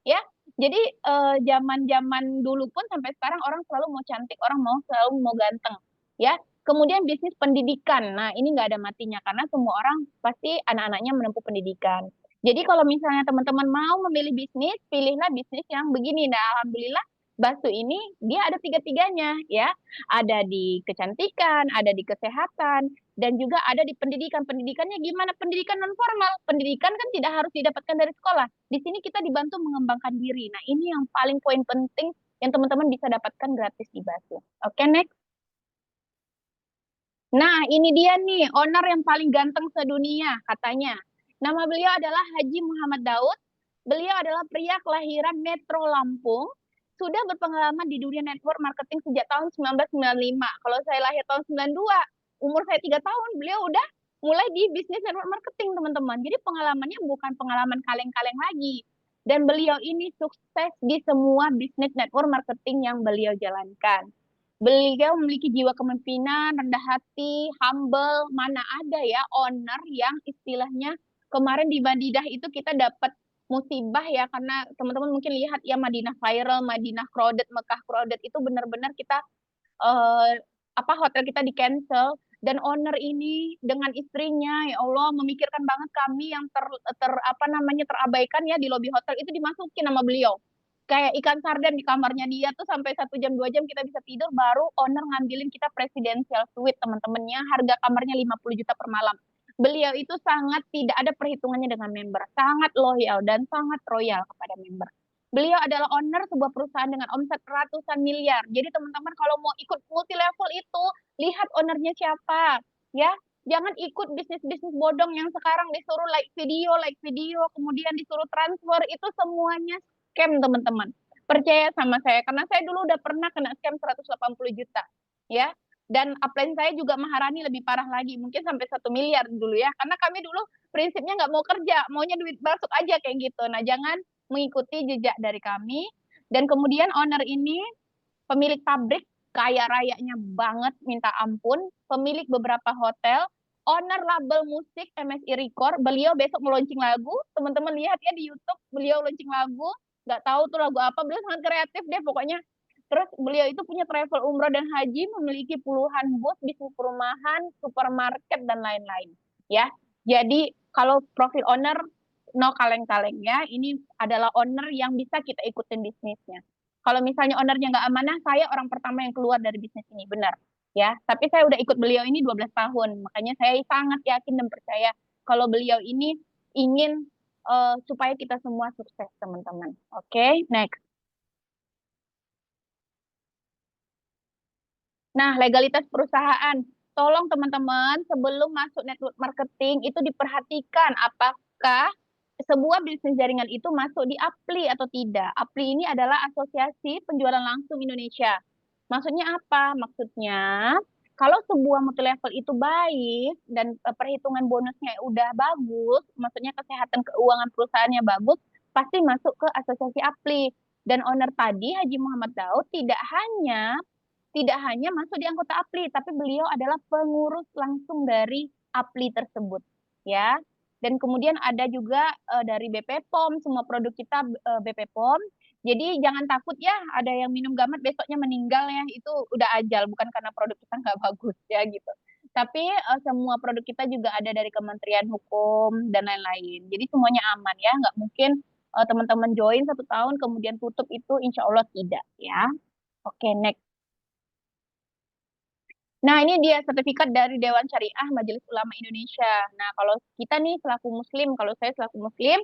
ya. Jadi zaman-zaman dulu pun sampai sekarang orang selalu mau cantik, orang selalu mau ganteng, ya. Kemudian bisnis pendidikan. Nah, ini nggak ada matinya karena semua orang pasti anak-anaknya menempuh pendidikan. Jadi kalau misalnya teman-teman mau memilih bisnis, pilihlah bisnis yang begini. Nah, alhamdulillah Basu ini dia ada tiga-tiganya ya. Ada di kecantikan, ada di kesehatan, dan juga ada di pendidikan. Pendidikannya gimana? Pendidikan non formal. Pendidikan kan tidak harus didapatkan dari sekolah. Di sini kita dibantu mengembangkan diri. Nah, ini yang paling poin penting yang teman-teman bisa dapatkan gratis di Basu. Oke, next. Nah, ini dia nih, owner yang paling ganteng sedunia, katanya. Nama beliau adalah Haji Muhammad Daud. Beliau adalah pria kelahiran Metro Lampung. Sudah berpengalaman di dunia network marketing sejak tahun 1995. Kalau saya lahir tahun 92, umur saya 3 tahun, beliau udah mulai di bisnis network marketing, teman-teman. Jadi pengalamannya bukan pengalaman kaleng-kaleng lagi. Dan beliau ini sukses di semua bisnis network marketing yang beliau jalankan. Beliau memiliki jiwa kepemimpinan, rendah hati, humble. Mana ada ya owner yang istilahnya kemarin di Madinah itu kita dapat musibah ya karena teman-teman mungkin lihat ya Madinah viral, Madinah crowded, Mekah crowded itu benar-benar kita eh, hotel kita di cancel dan owner ini dengan istrinya ya Allah memikirkan banget kami yang ter apa namanya terabaikan ya di lobi hotel itu dimasukin sama beliau. kayak ikan sarden di kamarnya dia tuh sampai 1 jam 2 jam kita bisa tidur, baru owner ngambilin kita presidential suite teman-temannya, harga kamarnya 50 juta per malam. Beliau itu sangat tidak ada perhitungannya dengan member, sangat loyal dan sangat royal kepada member. Beliau adalah owner sebuah perusahaan dengan omset ratusan miliar. Jadi teman-teman kalau mau ikut multi level itu, lihat ownernya siapa, ya. Jangan ikut bisnis-bisnis bodong yang sekarang disuruh like video, kemudian disuruh transfer, itu semuanya scam teman-teman. Percaya sama saya, karena saya dulu udah pernah kena scam 180 juta. Ya, dan upline saya juga Maharani lebih parah lagi, mungkin sampai 1 miliar dulu ya. Karena kami dulu prinsipnya nggak mau kerja, maunya duit masuk aja kayak gitu. Nah, jangan mengikuti jejak dari kami. Dan kemudian owner ini pemilik pabrik, kaya rayanya banget, minta ampun, pemilik beberapa hotel, owner label musik MSI Record, beliau besok mau launching lagu, teman-teman lihat ya di YouTube, beliau launching lagu, nggak tahu tuh lagu apa, beliau sangat kreatif deh pokoknya. Terus beliau itu punya travel umroh dan haji, memiliki puluhan bus, bisnis perumahan, supermarket, dan lain-lain. Ya, jadi kalau profil owner, no kaleng-kaleng ya, ini adalah owner yang bisa kita ikutin bisnisnya. Kalau misalnya ownernya nggak amanah, saya orang pertama yang keluar dari bisnis ini, benar. Ya, tapi saya udah ikut beliau ini 12 tahun, makanya saya sangat yakin dan percaya kalau beliau ini ingin supaya kita semua sukses, teman-teman. Oke, next. Nah, legalitas perusahaan. Tolong teman-teman, sebelum masuk network marketing itu diperhatikan apakah sebuah bisnis jaringan itu masuk di APLI atau tidak. APLI ini adalah Asosiasi Penjualan Langsung Indonesia. Maksudnya apa? Maksudnya kalau sebuah multi level itu baik dan perhitungan bonusnya udah bagus, maksudnya kesehatan keuangan perusahaannya bagus, pasti masuk ke asosiasi APLI. Dan owner tadi Haji Muhammad Daud tidak hanya masuk di anggota APLI, tapi beliau adalah pengurus langsung dari APLI tersebut, ya. Dan kemudian ada juga dari BP POM, semua produk kita BP POM. Jadi jangan takut ya, ada yang minum gamat besoknya meninggal ya, itu udah ajal, bukan karena produk kita nggak bagus ya gitu. Tapi semua produk kita juga ada dari Kementerian Hukum dan lain-lain. Jadi semuanya aman ya, nggak mungkin teman-teman join 1 tahun kemudian tutup, itu insya Allah tidak ya. Oke, next. Nah, ini dia sertifikat dari Dewan Syariah Majelis Ulama Indonesia. Nah, kalau kita nih selaku Muslim, kalau saya selaku Muslim,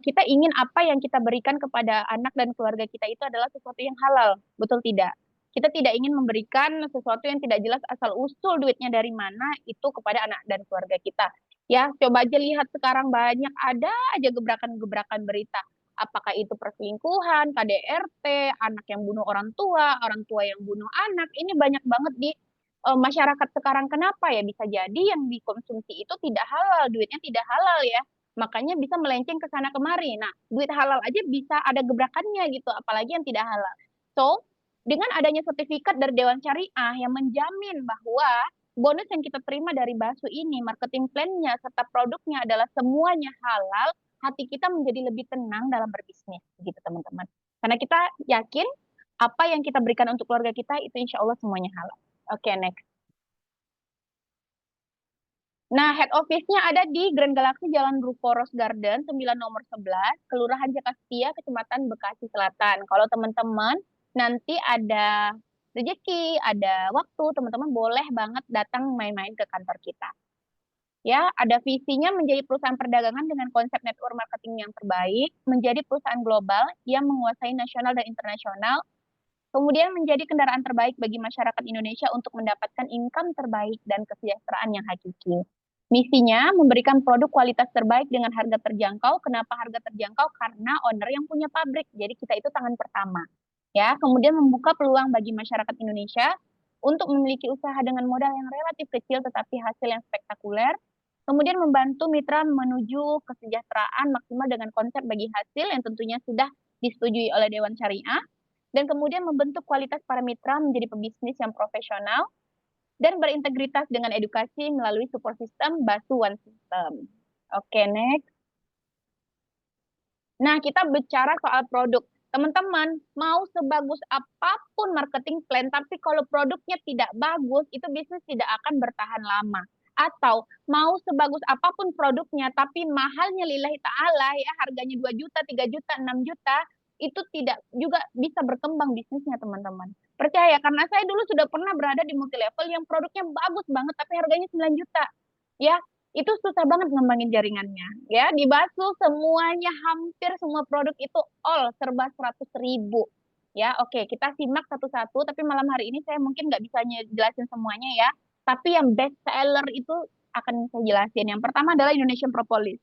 kita ingin apa yang kita berikan kepada anak dan keluarga kita itu adalah sesuatu yang halal, betul tidak? Kita tidak ingin memberikan sesuatu yang tidak jelas asal usul duitnya dari mana itu kepada anak dan keluarga kita. Ya, coba aja lihat sekarang banyak ada aja gebrakan-gebrakan berita. Apakah itu perselingkuhan, KDRT, anak yang bunuh orang tua yang bunuh anak, ini banyak banget di masyarakat sekarang. Kenapa ya? Bisa jadi yang dikonsumsi itu tidak halal, duitnya tidak halal ya. Makanya bisa melenceng ke sana kemari. Nah, duit halal aja bisa ada gebrakannya gitu, apalagi yang tidak halal. So, dengan adanya sertifikat dari Dewan Syariah yang menjamin bahwa bonus yang kita terima dari Basu ini, marketing plan-nya serta produknya adalah semuanya halal, hati kita menjadi lebih tenang dalam berbisnis, gitu teman-teman. Karena kita yakin apa yang kita berikan untuk keluarga kita itu insya Allah semuanya halal. Oke, next. Nah, head office-nya ada di Grand Galaxy Jalan Ruko Rose Garden, 9 nomor 11, Kelurahan Jakastia, Kecamatan Bekasi Selatan. Kalau teman-teman nanti ada rezeki, ada waktu, teman-teman boleh banget datang main-main ke kantor kita. Ya, ada visinya menjadi perusahaan perdagangan dengan konsep network marketing yang terbaik, menjadi perusahaan global yang menguasai nasional dan internasional, kemudian menjadi kendaraan terbaik bagi masyarakat Indonesia untuk mendapatkan income terbaik dan kesejahteraan yang hakiki. Misinya memberikan produk kualitas terbaik dengan harga terjangkau. Kenapa harga terjangkau? Karena owner yang punya pabrik. Jadi kita itu tangan pertama. Ya, kemudian membuka peluang bagi masyarakat Indonesia untuk memiliki usaha dengan modal yang relatif kecil tetapi hasil yang spektakuler. Kemudian membantu mitra menuju kesejahteraan maksimal dengan konsep bagi hasil yang tentunya sudah disetujui oleh Dewan Syariah, dan kemudian membentuk kualitas para mitra menjadi pebisnis yang profesional dan berintegritas dengan edukasi melalui support system Basu One System. Oke, next. Nah, kita bicara soal produk. Teman-teman, mau sebagus apapun marketing plan, tapi kalau produknya tidak bagus, itu bisnis tidak akan bertahan lama. Atau mau sebagus apapun produknya, tapi mahalnya lillahi ta'ala, ya harganya 2 juta, 3 juta, 6 juta, itu tidak juga bisa berkembang bisnisnya, teman-teman. Percaya, karena saya dulu sudah pernah berada di multi level yang produknya bagus banget tapi harganya 9 juta. Ya, itu susah banget ngembangin jaringannya. Ya, di Basu semuanya hampir semua produk itu all serba 100.000. Ya, oke, kita simak satu-satu, tapi malam hari ini saya mungkin nggak bisa jelasin semuanya ya. Tapi yang best seller itu akan saya jelasin. Yang pertama adalah Indonesian Propolis.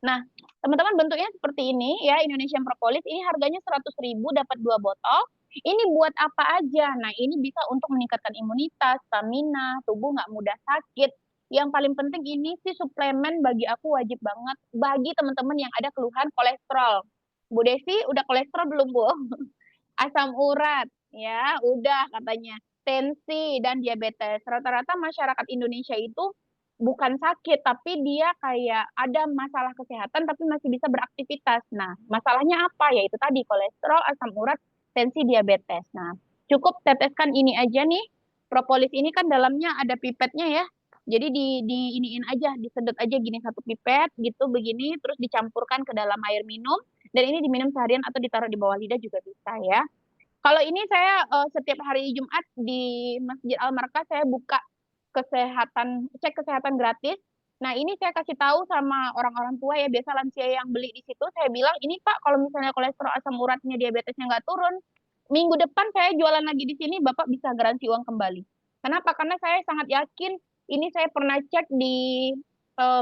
Nah, teman-teman bentuknya seperti ini ya, Indonesian Propolis. Ini harganya 100.000 dapat 2 botol. Ini buat apa aja? Nah, ini bisa untuk meningkatkan imunitas, stamina, tubuh nggak mudah sakit. Yang paling penting ini sih suplemen bagi aku wajib banget bagi teman-teman yang ada keluhan kolesterol. Bu Desi udah kolesterol belum, Bu? Asam urat, ya, udah katanya. Tensi dan diabetes. Rata-rata masyarakat Indonesia itu bukan sakit, tapi dia kayak ada masalah kesehatan tapi masih bisa beraktivitas. Nah, masalahnya apa? Yaitu tadi kolesterol, asam urat, tensi, diabetes. Nah, cukup teteskan ini aja nih. Propolis ini kan dalamnya ada pipetnya ya. Jadi di iniin aja, disedot aja gini satu pipet gitu begini, terus dicampurkan ke dalam air minum dan ini diminum seharian atau ditaruh di bawah lidah juga bisa ya. Kalau ini saya setiap hari Jumat di Masjid Al Markah saya buka cek kesehatan gratis. Nah, ini saya kasih tahu sama orang-orang tua ya, biasa lansia yang beli di situ, saya bilang, ini Pak, kalau misalnya kolesterol asam uratnya diabetesnya nggak turun, minggu depan saya jualan lagi di sini, Bapak bisa garansi uang kembali. Kenapa? Karena saya sangat yakin, ini saya pernah cek di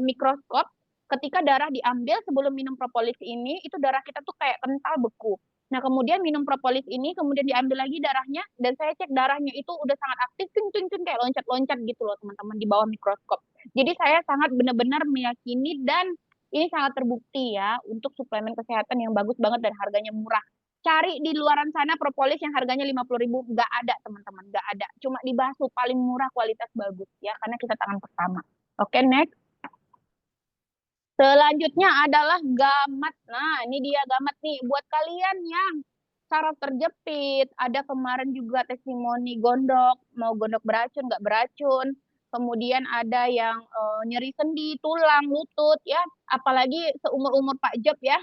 mikroskop, ketika darah diambil sebelum minum propolis ini, itu darah kita tuh kayak kental beku. Nah, kemudian minum propolis ini, kemudian diambil lagi darahnya, dan saya cek darahnya itu udah sangat aktif, ting kayak loncat-loncat gitu loh, teman-teman, di bawah mikroskop. Jadi saya sangat benar-benar meyakini dan ini sangat terbukti ya, untuk suplemen kesehatan yang bagus banget dan harganya murah. Cari di luaran sana propolis yang harganya 50.000, nggak ada, teman-teman, nggak ada. Cuma di Basu, paling murah, kualitas bagus ya, karena kita tangan pertama. Oke, next. Selanjutnya adalah gamat. Nah, ini dia gamat nih. Buat kalian yang saraf terjepit, ada kemarin juga testimoni gondok, mau gondok beracun, nggak beracun. Kemudian ada yang nyeri sendi, tulang, lutut, ya. Apalagi seumur-umur Pak Job ya.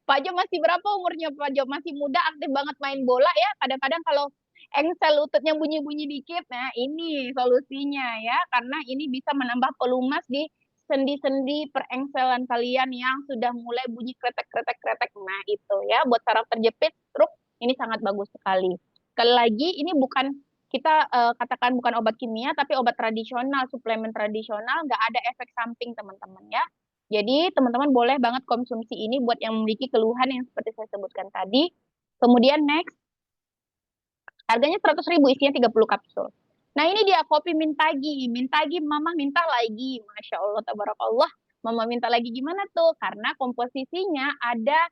Pak Job masih berapa umurnya Pak Job? Masih muda, aktif banget main bola ya. Kadang-kadang kalau engsel lututnya bunyi-bunyi dikit, nah ini solusinya ya. Karena ini bisa menambah pelumas di sendi-sendi perengselan kalian yang sudah mulai bunyi kretek-kretek-kretek. Nah, itu ya, buat saraf terjepit, stroke, ini sangat bagus sekali. Sekali lagi, ini bukan kita katakan bukan obat kimia, tapi obat tradisional, suplemen tradisional, nggak ada efek samping, teman-teman ya. Jadi, teman-teman boleh banget konsumsi ini buat yang memiliki keluhan yang seperti saya sebutkan tadi. Kemudian next, harganya 100.000, isinya 30 kapsul. Nah, ini dia kopi Mintagi. Mintagi, Mama minta lagi. Masya Allah, tabarakallah. Mama minta lagi gimana tuh? Karena komposisinya ada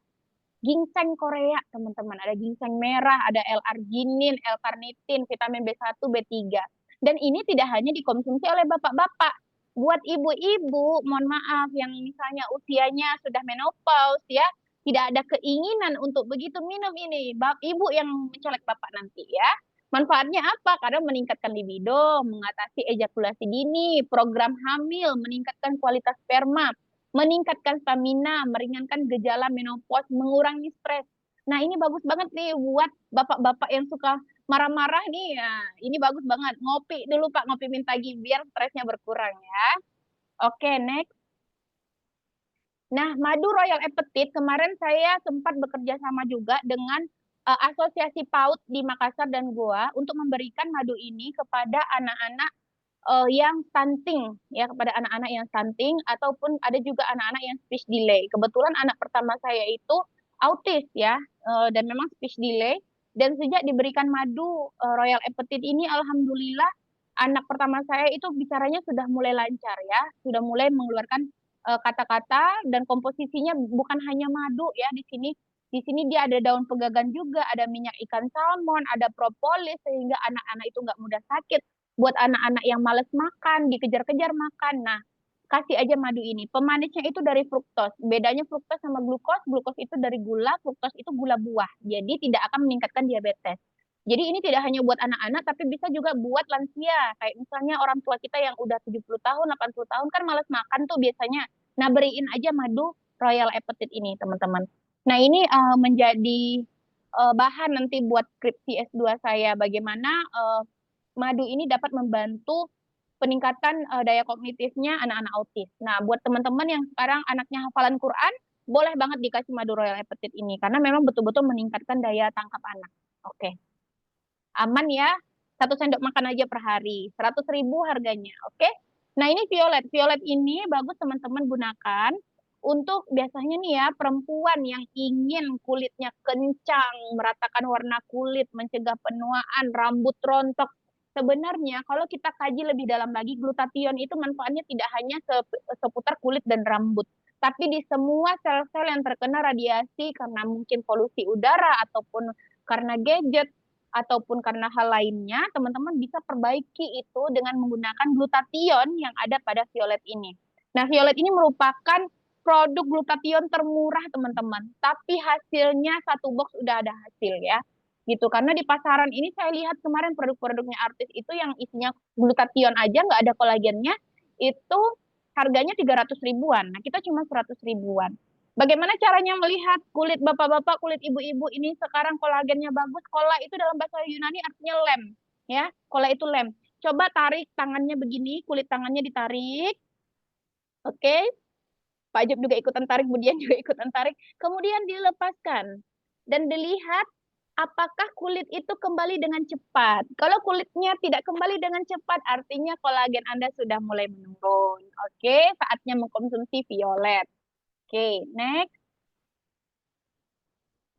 ginseng Korea, teman-teman. Ada ginseng merah, ada L-arginin, L-karnitin, vitamin B1, B3. Dan ini tidak hanya dikonsumsi oleh bapak-bapak. Buat ibu-ibu, mohon maaf, yang misalnya usianya sudah menopause ya, tidak ada keinginan untuk begitu minum ini. Ibu yang mencolek bapak nanti ya. Manfaatnya apa? Karena meningkatkan libido, mengatasi ejakulasi dini, program hamil, meningkatkan kualitas sperma, meningkatkan stamina, meringankan gejala menopause, mengurangi stres. Nah, ini bagus banget nih buat bapak-bapak yang suka marah-marah nih. Ya, ini bagus banget. Ngopi dulu Pak, ngopi Mintagi biar stresnya berkurang ya. Oke, next. Nah, madu Royal Appetit kemarin saya sempat bekerja sama juga dengan Asosiasi PAUD di Makassar dan Goa untuk memberikan madu ini kepada anak-anak yang stunting ya, kepada anak-anak yang stunting ataupun ada juga anak-anak yang speech delay. Kebetulan anak pertama saya itu autis ya, dan memang speech delay, dan sejak diberikan madu Royal Appetit ini alhamdulillah anak pertama saya itu bicaranya sudah mulai lancar ya, sudah mulai mengeluarkan kata-kata dan komposisinya bukan hanya madu ya di sini. Di sini dia ada daun pegagan juga, ada minyak ikan salmon, ada propolis sehingga anak-anak itu nggak mudah sakit. Buat anak-anak yang males makan, dikejar-kejar makan. Nah, kasih aja madu ini. Pemanisnya itu dari fruktos. Bedanya fruktos sama glukos, glukos itu dari gula, fruktos itu gula buah. Jadi tidak akan meningkatkan diabetes. Jadi ini tidak hanya buat anak-anak, tapi bisa juga buat lansia. Kayak misalnya orang tua kita yang udah 70 tahun, 80 tahun kan males makan tuh biasanya. Nah, beriin aja madu Royal Appetit ini, teman-teman. Nah, ini menjadi bahan nanti buat skripsi S2 saya, bagaimana madu ini dapat membantu peningkatan daya kognitifnya anak-anak autis. Nah, buat teman-teman yang sekarang anaknya hafalan Quran, boleh banget dikasih madu Royal Appetit ini, karena memang betul-betul meningkatkan daya tangkap anak. Oke, aman ya, 1 sendok makan aja per hari, 100.000 harganya. Oke, nah ini violet. Violet ini bagus teman-teman gunakan untuk biasanya nih ya, perempuan yang ingin kulitnya kencang, meratakan warna kulit, mencegah penuaan, rambut rontok. Sebenarnya kalau kita kaji lebih dalam lagi, glutathione itu manfaatnya tidak hanya seputar kulit dan rambut, tapi di semua sel-sel yang terkena radiasi karena mungkin polusi udara ataupun karena gadget ataupun karena hal lainnya, teman-teman bisa perbaiki itu dengan menggunakan glutathione yang ada pada violet ini. Nah, violet ini merupakan produk glutathione termurah, teman-teman. Tapi hasilnya satu box udah ada hasil ya. Gitu. Karena di pasaran ini saya lihat kemarin produk-produknya artis itu yang isinya glutathione aja nggak ada kolagennya, itu harganya 300 ribuan. Nah, kita cuma 100 ribuan. Bagaimana caranya melihat kulit bapak-bapak, kulit ibu-ibu ini sekarang kolagennya bagus? Kola itu dalam bahasa Yunani artinya lem, ya. Kola itu lem. Coba tarik tangannya begini, kulit tangannya ditarik. Oke, Pak Job juga ikutan tarik, Budian juga ikutan tarik. Kemudian dilepaskan dan dilihat apakah kulit itu kembali dengan cepat. Kalau kulitnya tidak kembali dengan cepat, artinya kolagen Anda sudah mulai menurun. Oke, saatnya mengkonsumsi violet. Oke, next.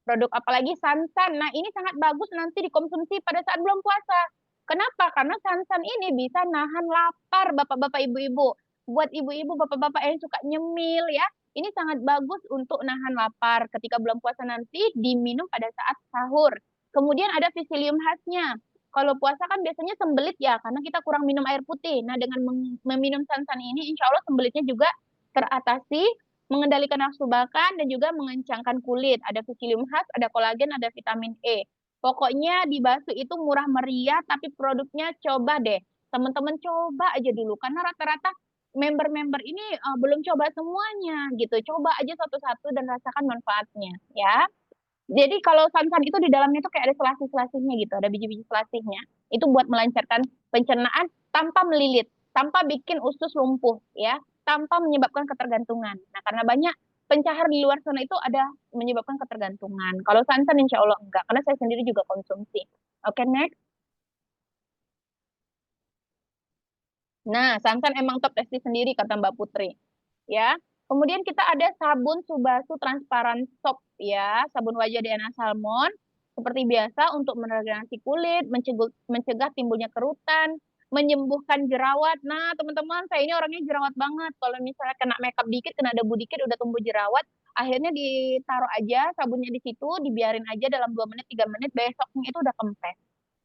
Produk apalagi sansan. Nah, ini sangat bagus nanti dikonsumsi pada saat bulan puasa. Kenapa? Karena sansan ini bisa nahan lapar bapak-bapak ibu-ibu. Buat ibu-ibu, bapak-bapak yang suka nyemil ya, ini sangat bagus untuk nahan lapar ketika bulan puasa nanti diminum pada saat sahur. Kemudian ada psyllium khasnya. Kalau puasa kan biasanya sembelit ya, karena kita kurang minum air putih. Nah, dengan meminum sansan ini, insya Allah sembelitnya juga teratasi, mengendalikan nafsu makan, dan juga mengencangkan kulit. Ada psyllium khas, ada kolagen, ada vitamin E. Pokoknya di Basu itu murah meriah, tapi produknya coba deh. Teman-teman coba aja dulu, karena rata-rata member-member ini belum coba semuanya gitu. Coba aja satu-satu dan rasakan manfaatnya ya. Jadi kalau santan itu di dalamnya itu kayak ada selasih-selasihnya gitu, ada biji-biji selasihnya. Itu buat melancarkan pencernaan tanpa melilit, tanpa bikin usus lumpuh ya, tanpa menyebabkan ketergantungan. Nah, karena banyak pencahar di luar sana itu ada menyebabkan ketergantungan. Kalau santan insya Allah enggak, karena saya sendiri juga konsumsi. Oke, next. Nah, santan emang top testi sendiri kata Mbak Putri. Ya. Kemudian kita ada sabun Subasu transparan soap ya, sabun wajah DNA Salmon. Seperti biasa untuk meregenerasi kulit, mencegah timbulnya kerutan, menyembuhkan jerawat. Nah, teman-teman, saya ini orangnya jerawat banget. Kalau misalnya kena makeup dikit, kena debu dikit, udah tumbuh jerawat, akhirnya ditaruh aja sabunnya di situ, dibiarin aja dalam 2 menit, 3 menit, besoknya itu udah kempes.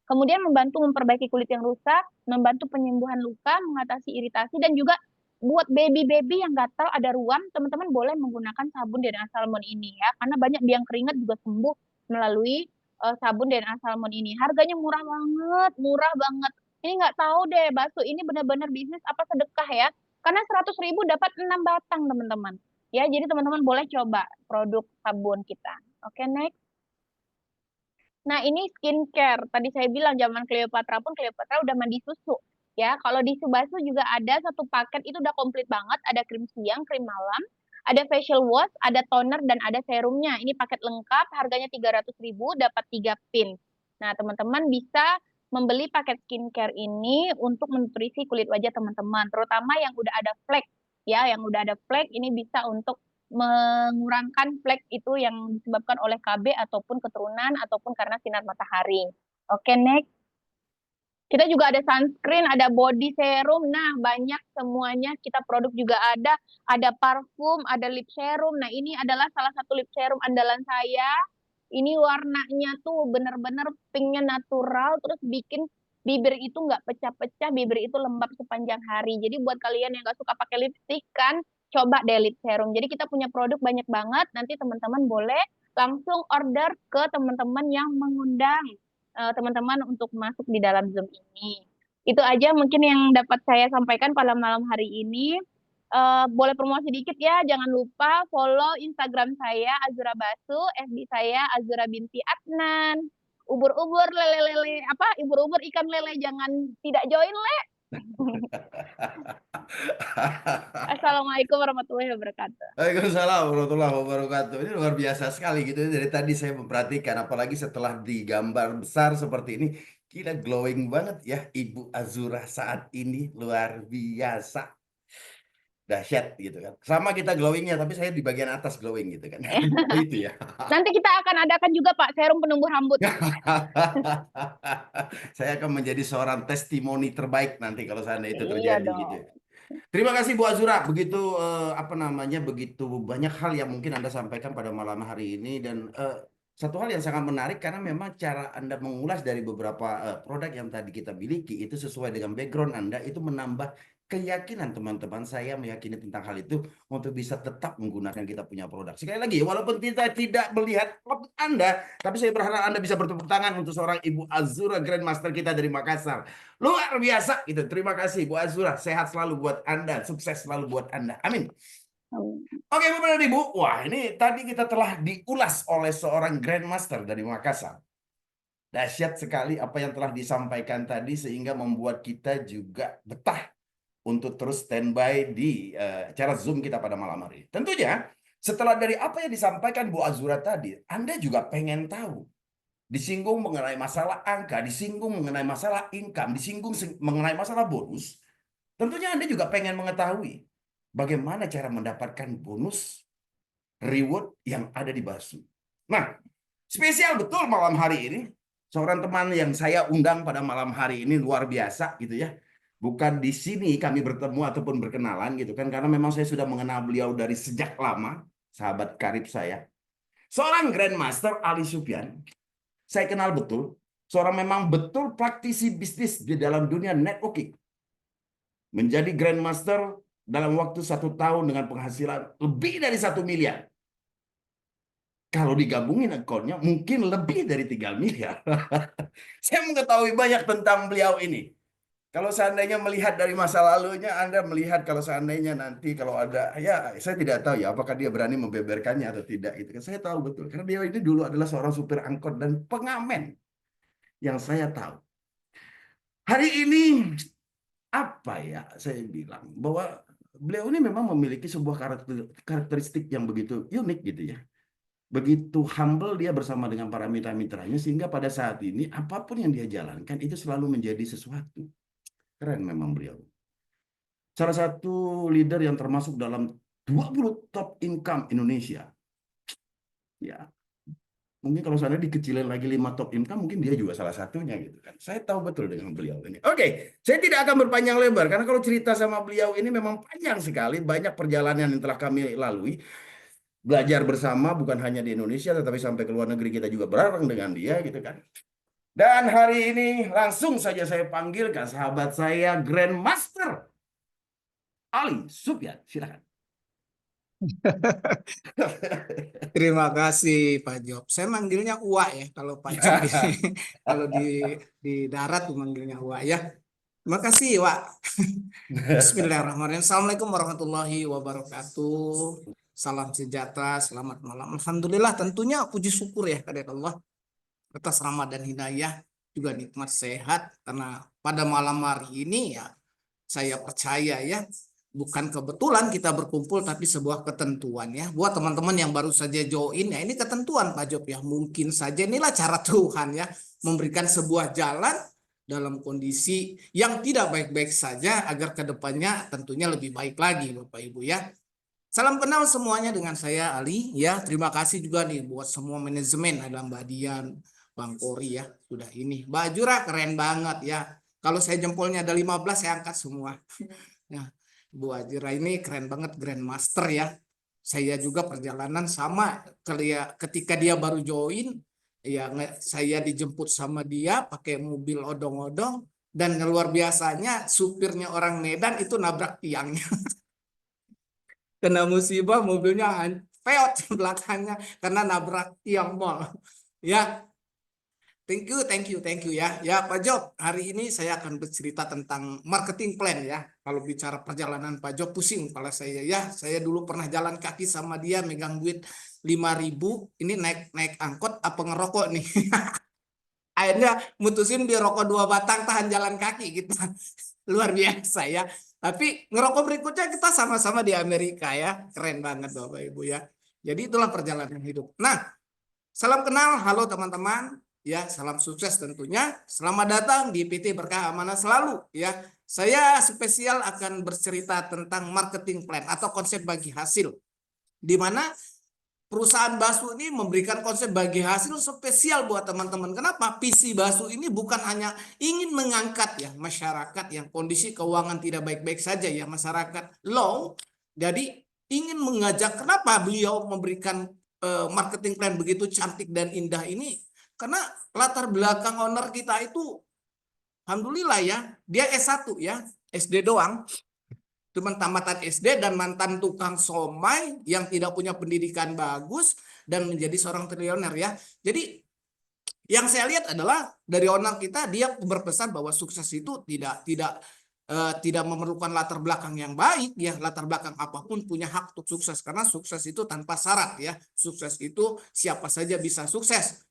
Kemudian membantu memperbaiki kulit yang rusak, membantu penyembuhan luka, mengatasi iritasi, dan juga buat baby-baby yang gatal ada ruam, teman-teman boleh menggunakan sabun DNA Salmon ini ya, karena banyak biang keringat juga sembuh melalui sabun DNA Salmon ini. Harganya murah banget, murah banget. Ini nggak tahu deh, Basu ini benar-benar bisnis apa sedekah ya? Karena 100.000 dapat 6 batang teman-teman. Ya, jadi teman-teman boleh coba produk sabun kita. Oke, next. Nah, ini skincare. Tadi saya bilang zaman Cleopatra pun Cleopatra udah mandi susu. Ya, kalau di Subasu juga ada satu paket itu udah komplit banget. Ada krim siang, krim malam, ada facial wash, ada toner, dan ada serumnya. Ini paket lengkap, harganya 300.000, dapat 3 pin. Nah, teman-teman bisa membeli paket skincare ini untuk menutrisi kulit wajah teman-teman. Terutama yang udah ada flek. Ya, yang udah ada flek ini bisa untuk mengurangkan flek itu yang disebabkan oleh KB ataupun keturunan ataupun karena sinar matahari. Oke, next. Kita juga ada sunscreen, ada body serum. Nah, banyak semuanya. Kita produk juga ada parfum, ada lip serum. Nah, ini adalah salah satu lip serum andalan saya. Ini warnanya tuh bener-bener pinknya natural, terus bikin bibir itu nggak pecah-pecah, bibir itu lembab sepanjang hari. Jadi buat kalian yang nggak suka pakai lipstick kan, coba deh lip serum. Jadi kita punya produk banyak banget. Nanti teman-teman boleh langsung order ke teman-teman yang mengundang teman-teman untuk masuk di dalam Zoom ini. Itu aja mungkin yang dapat saya sampaikan pada malam hari ini. boleh promosi dikit ya, jangan lupa follow Instagram saya Azura Basu, FB saya Azura binti Adnan. Ubur-ubur lele-lele apa? Ubur-ubur ikan lele jangan tidak join le. Assalamualaikum warahmatullahi wabarakatuh. Waalaikumsalam warahmatullahi wabarakatuh. Ini luar biasa sekali gitu. Dari tadi saya memperhatikan, apalagi setelah digambar besar seperti ini, gila glowing banget ya Ibu Azura saat ini, luar biasa. Dahsyat gitu kan. Sama kita glowingnya, tapi saya di bagian atas glowing gitu kan. Itu ya. Nanti kita akan adakan juga Pak serum penumbuh rambut. Saya akan menjadi seorang testimoni terbaik nanti kalau seandainya itu Iya terjadi gitu dong. ya. Terima kasih Bu Azura, begitu apa namanya, begitu banyak hal yang mungkin Anda sampaikan pada malam hari ini, dan satu hal yang sangat menarik karena memang cara Anda mengulas dari beberapa produk yang tadi kita miliki itu sesuai dengan background Anda, itu menambah keyakinan teman-teman saya meyakini tentang hal itu untuk bisa tetap menggunakan kita punya produk. Sekali lagi, walaupun kita tidak melihat produk Anda, tapi saya berharap Anda bisa bertepuk tangan untuk seorang Ibu Azura Grandmaster kita dari Makassar. Luar biasa gitu. Terima kasih Bu Azura. Sehat selalu buat Anda. Sukses selalu buat Anda. Amin. Oke Bapak dan Ibu. Wah, ini tadi kita telah diulas oleh seorang Grandmaster dari Makassar. Dahsyat sekali apa yang telah disampaikan tadi sehingga membuat kita juga betah untuk terus standby di acara Zoom kita pada malam hari. Tentunya setelah dari apa yang disampaikan Bu Azura tadi, Anda juga pengen tahu. Disinggung mengenai masalah angka, disinggung mengenai masalah income, disinggung mengenai masalah bonus. Tentunya Anda juga pengen mengetahui bagaimana cara mendapatkan bonus reward yang ada di Basu. Nah, spesial betul malam hari ini. Seorang teman yang saya undang pada malam hari ini luar biasa gitu ya. Bukan di sini kami bertemu ataupun berkenalan gitu kan, karena memang saya sudah mengenal beliau dari sejak lama, sahabat karib saya. Seorang Grandmaster Ali Sufyan. Saya kenal betul, seorang memang betul praktisi bisnis di dalam dunia networking. Menjadi Grandmaster dalam waktu 1 tahun dengan penghasilan lebih dari 1 miliar. Kalau digabungin akunnya mungkin lebih dari 3 miliar. Saya mengetahui banyak tentang beliau ini. Kalau seandainya melihat dari masa lalunya, Anda melihat kalau seandainya nanti kalau ada, ya saya tidak tahu ya apakah dia berani membeberkannya atau tidak. Itu kan saya tahu betul. Karena dia ini dulu adalah seorang supir angkot dan pengamen yang saya tahu. Hari ini apa ya saya bilang bahwa beliau ini memang memiliki sebuah karakteristik yang begitu unik gitu ya. Begitu humble dia bersama dengan para mitra-mitranya sehingga pada saat ini apapun yang dia jalankan itu selalu menjadi sesuatu. Keren memang beliau. Salah satu leader yang termasuk dalam 20 top income Indonesia. Ya, mungkin kalau sana dikecilin lagi 5 top income, mungkin dia juga salah satunya gitu kan. Saya tahu betul dengan beliau ini. Oke, saya tidak akan berpanjang lebar karena kalau cerita sama beliau ini memang panjang sekali, banyak perjalanan yang telah kami lalui. Belajar bersama bukan hanya di Indonesia tetapi sampai ke luar negeri kita juga bareng dengan dia gitu kan. Dan hari ini langsung saja saya panggilkan sahabat saya Grandmaster Ali Sufyan. Silakan. Terima kasih Pak Job. Saya manggilnya Uwa ya kalau Pak Job ini. Kalau di darat manggilnya Uwa ya. Terima kasih Wak. Bismillahirrahmanirrahim. Assalamualaikum warahmatullahi wabarakatuh. Salam sejahtera, selamat malam. Alhamdulillah tentunya puji syukur ya kepada Allah atas rahmat dan hidayah juga nikmat sehat karena pada malam hari ini ya saya percaya ya bukan kebetulan kita berkumpul tapi sebuah ketentuan ya. Buat teman-teman yang baru saja join ya ini ketentuan Pak Job ya. Mungkin saja inilah cara Tuhan ya memberikan sebuah jalan dalam kondisi yang tidak baik-baik saja agar kedepannya tentunya lebih baik lagi Bapak Ibu ya. Salam kenal semuanya dengan saya Ali ya. Terima kasih juga nih buat semua manajemen ada Mbak Dian, Bang Kori ya. Sudah ini. Mbak Jura keren banget ya. Kalau saya jempolnya ada 15 saya angkat semua. Ya, Bu Ajira ini keren banget Grandmaster ya. Saya juga perjalanan sama ketika dia baru join ya saya dijemput sama dia pakai mobil odong-odong dan luar biasanya supirnya orang Medan itu nabrak tiangnya. Kena musibah mobilnya peot belakangnya karena nabrak tiang mall. Ya, Thank you ya. Ya Pak Job, hari ini saya akan bercerita tentang marketing plan ya. Kalau bicara perjalanan Pak Job pusing kepala saya ya. Saya dulu pernah jalan kaki sama dia megang duit 5.000. Ini naik angkot apa ngerokok nih? Akhirnya mutusin beli rokok 2 batang tahan jalan kaki gitu. Luar biasa ya. Tapi ngerokok berikutnya kita sama-sama di Amerika ya. Keren banget Bapak Ibu ya. Jadi itulah perjalanan hidup. Nah, salam kenal, halo teman-teman. Ya, salam sukses tentunya. Selamat datang di PT Berkah Amanah Selalu ya. Saya spesial akan bercerita tentang marketing plan atau konsep bagi hasil. Di mana perusahaan Basu ini memberikan konsep bagi hasil spesial buat teman-teman. Kenapa? PC Basu ini bukan hanya ingin mengangkat ya masyarakat yang kondisi keuangan tidak baik-baik saja ya, masyarakat low. Jadi ingin mengajak, kenapa beliau memberikan marketing plan begitu cantik dan indah ini? Karena latar belakang owner kita itu alhamdulillah ya, dia S1 ya, SD doang. Cuman tamatan SD dan mantan tukang somai yang tidak punya pendidikan bagus dan menjadi seorang triliuner ya. Jadi yang saya lihat adalah dari owner kita, dia berpesan bahwa sukses itu tidak memerlukan latar belakang yang baik ya, latar belakang apapun punya hak untuk sukses, karena sukses itu tanpa syarat ya. Sukses itu siapa saja bisa sukses.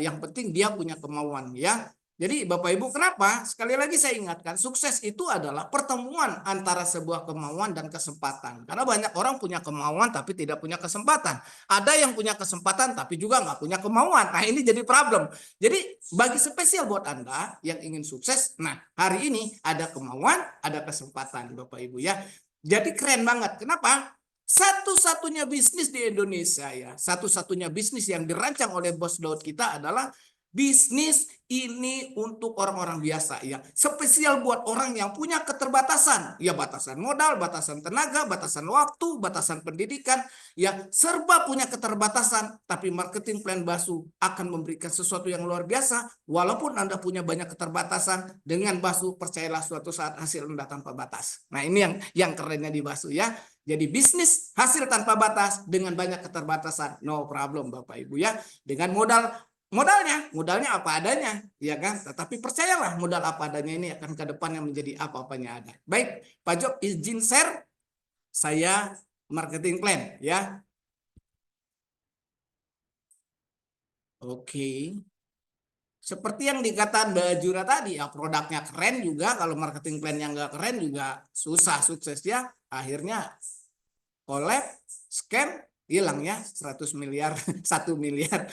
Yang penting dia punya kemauan ya. Jadi Bapak Ibu, kenapa? Sekali lagi saya ingatkan, sukses itu adalah pertemuan antara sebuah kemauan dan kesempatan. Karena banyak orang punya kemauan tapi tidak punya kesempatan. Ada yang punya kesempatan tapi juga nggak punya kemauan. Nah, ini jadi problem. Jadi bagi spesial buat Anda yang ingin sukses, nah hari ini ada kemauan, ada kesempatan Bapak Ibu ya. Jadi keren banget. Kenapa? Satu-satunya bisnis di Indonesia ya, satu-satunya bisnis yang dirancang oleh Bos Daud kita adalah bisnis ini untuk orang-orang biasa ya. Spesial buat orang yang punya keterbatasan. Ya, batasan modal, batasan tenaga, batasan waktu, batasan pendidikan. Ya, serba punya keterbatasan. Tapi marketing plan Basu akan memberikan sesuatu yang luar biasa. Walaupun Anda punya banyak keterbatasan, dengan Basu percayalah suatu saat hasil Anda tanpa batas. Nah, ini yang kerennya di Basu ya. Jadi bisnis hasil tanpa batas dengan banyak keterbatasan. No problem Bapak Ibu ya. Dengan modalnya apa adanya ya kan, tetapi percayalah modal apa adanya ini akan ke depannya menjadi apa-apanya ada. Baik Pak Job, izin share saya marketing plan ya. Oke, seperti yang dikatakan Mbak Jura tadi ya, produknya keren juga, kalau marketing plan yang nggak keren juga susah sukses ya. Akhirnya collab, scam, hilang ya 100 miliar, 1 miliar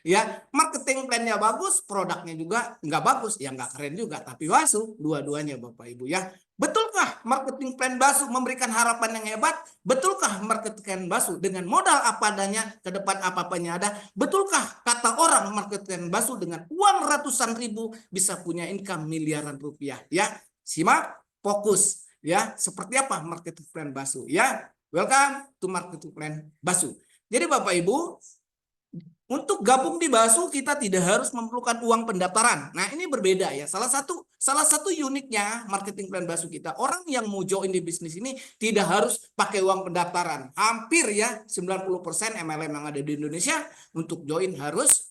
ya. Marketing plannya bagus, produknya juga nggak bagus ya, nggak keren juga, tapi Basu dua-duanya Bapak Ibu ya. Betulkah marketing plan Basu memberikan harapan yang hebat? Betulkah marketing plan Basu dengan modal apa adanya ke depan apa-apanya ada? Betulkah kata orang marketing plan Basu dengan uang ratusan ribu bisa punya income miliaran rupiah ya? Simak, fokus ya, seperti apa marketing plan Basu ya. Welcome to marketing plan Basu. Jadi Bapak Ibu, untuk gabung di Basu kita tidak harus memerlukan uang pendaftaran. Nah, ini berbeda ya. Salah satu uniknya marketing plan Basu kita, orang yang mau join di bisnis ini tidak harus pakai uang pendaftaran. Hampir ya 90% MLM yang ada di Indonesia untuk join harus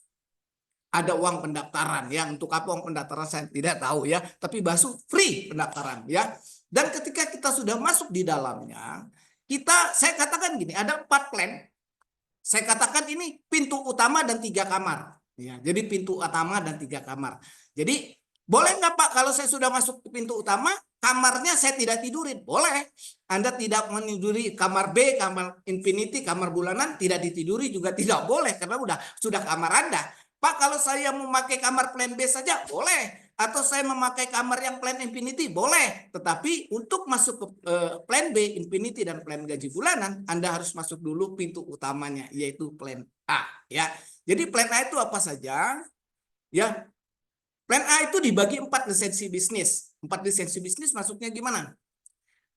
ada uang pendaftaran ya. Untuk apa uang pendaftaran saya tidak tahu ya, tapi Basu free pendaftaran ya. Dan ketika kita sudah masuk di dalamnya, saya katakan gini, ada 4 plan. Saya katakan ini pintu utama dan 3 kamar. Ya, jadi pintu utama dan 3 kamar. Jadi boleh nggak Pak kalau saya sudah masuk ke pintu utama, kamarnya saya tidak tidurin? Boleh. Anda tidak meniduri kamar B, kamar infinity, kamar bulanan, tidak ditiduri juga tidak boleh karena sudah kamar Anda. Pak kalau saya memakai kamar plan B saja boleh. Atau saya memakai kamar yang plan infinity boleh, tetapi untuk masuk ke plan B, infinity dan plan gaji bulanan, Anda harus masuk dulu pintu utamanya, yaitu plan A ya. Jadi plan A itu apa saja ya? Plan A itu dibagi 4 lisensi bisnis. 4 lisensi bisnis masuknya gimana?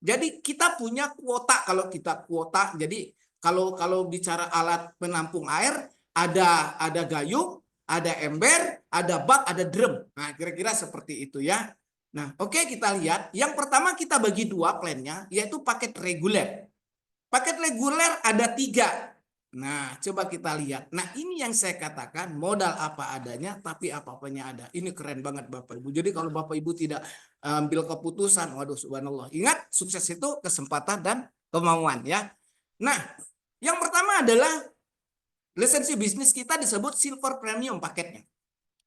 Jadi kita punya kuota. Kalau kita kuota, jadi kalau bicara alat penampung air, ada gayung, ada ember, ada bak, ada drum. Nah, kira-kira seperti itu ya. Nah, oke, kita lihat. Yang pertama kita bagi 2 plannya, yaitu paket reguler. Paket reguler ada 3. Nah, coba kita lihat. Nah, ini yang saya katakan modal apa adanya, tapi apa-apanya ada. Ini keren banget Bapak Ibu. Jadi kalau Bapak Ibu tidak ambil keputusan, waduh subhanallah. Ingat, sukses itu kesempatan dan kemauan ya. Nah, yang pertama adalah lisensi bisnis kita disebut silver premium paketnya.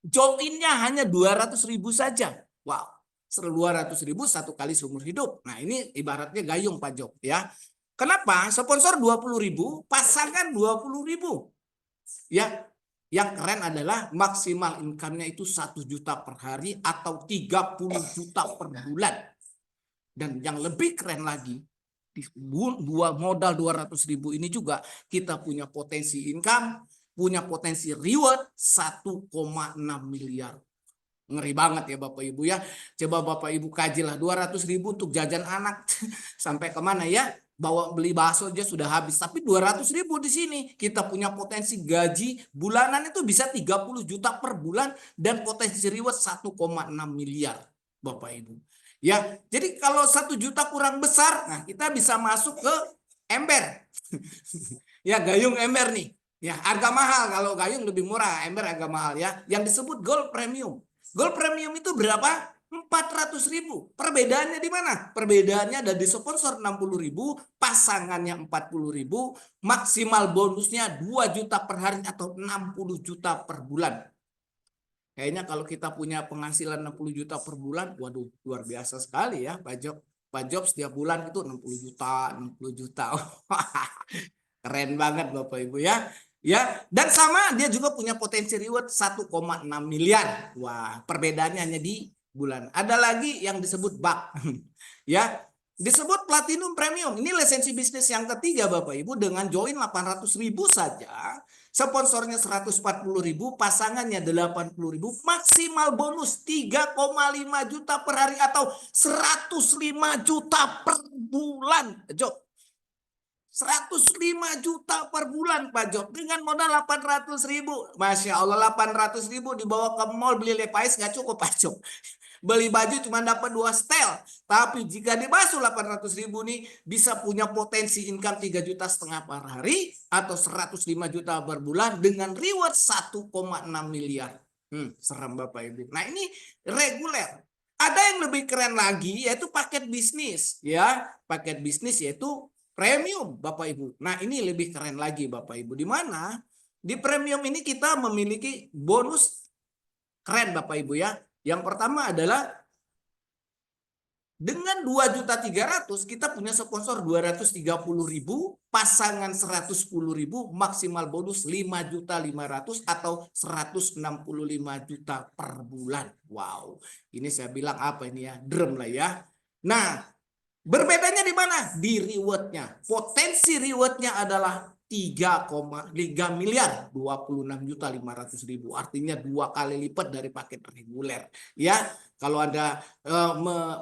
Joinnya hanya 200.000 saja. Wow, 200.000 satu kali seumur hidup. Nah, ini ibaratnya gayung Pak Job ya. Kenapa? Sponsor 20.000, pasangan 20.000. Ya, yang keren adalah maksimal income-nya itu 1 juta per hari atau 30 juta per bulan. Dan yang lebih keren lagi, di dua modal 200.000 ini juga kita punya potensi income, punya potensi reward 1,6 miliar. Ngeri banget ya Bapak Ibu ya. Coba Bapak Ibu kajilah 200.000 untuk jajan anak sampai kemana ya? Bawa beli bakso aja sudah habis. Tapi 200.000 di sini kita punya potensi gaji bulanan itu bisa 30 juta per bulan dan potensi reward 1,6 miliar Bapak Ibu. Ya, jadi kalau 1 juta kurang besar, nah kita bisa masuk ke ember. Ya, gayung ember nih. Ya, harga mahal, kalau gayung lebih murah, ember agak mahal ya. Yang disebut gold premium. Gold premium itu berapa? 400.000. Perbedaannya di mana? Perbedaannya ada di sponsor 60.000, pasangannya 40.000, maksimal bonusnya 2 juta per hari atau 60 juta per bulan. Kayaknya kalau kita punya penghasilan 60 juta per bulan, waduh luar biasa sekali ya Pak Job. Pak Job setiap bulan itu 60 juta, 60 juta. Keren banget Bapak Ibu ya. Ya, dan sama dia juga punya potensi reward 1,6 miliar. Wah, perbedaannya hanya di bulan. Ada lagi yang disebut bak. Ya, disebut platinum premium. Ini lisensi bisnis yang ketiga Bapak Ibu dengan join 800.000 saja. Sponsornya 140.000, pasangannya 80.000, maksimal bonus 3,5 juta per hari atau 105 juta per bulan. Job. 105 juta per bulan Pak Job dengan modal 800.000. Masya Allah 800.000 dibawa ke mall beli Levi's nggak cukup Pak Job. Beli baju cuma dapat 2 setel. Tapi jika dibasuh 800.000 nih bisa punya potensi income 3,5 juta per hari atau 105 juta per bulan dengan reward 1,6 miliar. Serem Bapak Ibu. Nah ini reguler. Ada yang lebih keren lagi yaitu paket bisnis ya. Paket bisnis yaitu premium Bapak Ibu. Nah ini lebih keren lagi Bapak Ibu. Di mana? Di premium ini kita memiliki bonus keren Bapak Ibu ya. Yang pertama adalah dengan 2.300.000 kita punya sponsor 230.000, pasangan 110.000, maksimal bonus 5.500.000 atau 165 juta per bulan. Wow, ini saya bilang apa ini ya, drum lah ya. Nah, berbedanya di mana? Di rewardnya. Potensi rewardnya adalah 3,3 miliar 26.500.000. Artinya 2 kali lipat dari paket reguler. Ya, kalau ada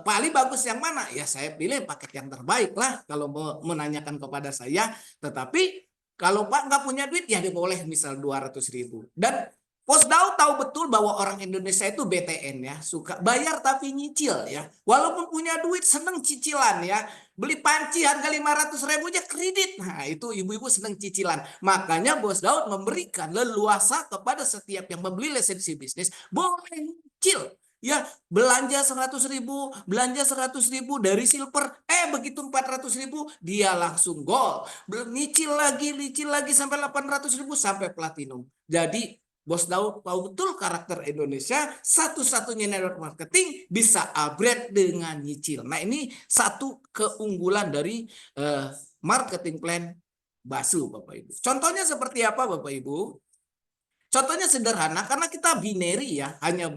paling bagus yang mana? Ya saya pilih paket yang terbaik lah kalau menanyakan kepada saya. Tetapi kalau Pak nggak punya duit ya boleh misal 200.000. Dan Bos Daud tahu betul bahwa orang Indonesia itu BTN ya, suka bayar tapi nyicil ya. Walaupun punya duit seneng cicilan ya. Beli panci harga 500.000 aja kredit. Nah, itu ibu-ibu seneng cicilan. Makanya Bos Daud memberikan leluasa kepada setiap yang membeli lisensi bisnis boleh nyicil. Ya, belanja 100.000, belanja 100.000 dari silver, begitu 400.000 dia langsung gold. Nyicil lagi sampai 800.000 sampai platinum. Jadi Bos Daud tahu betul karakter Indonesia, satu-satunya network marketing bisa upgrade dengan nyicil. Nah ini satu keunggulan dari marketing plan Basu Bapak Ibu. Contohnya seperti apa Bapak Ibu? Contohnya sederhana karena kita binary ya, hanya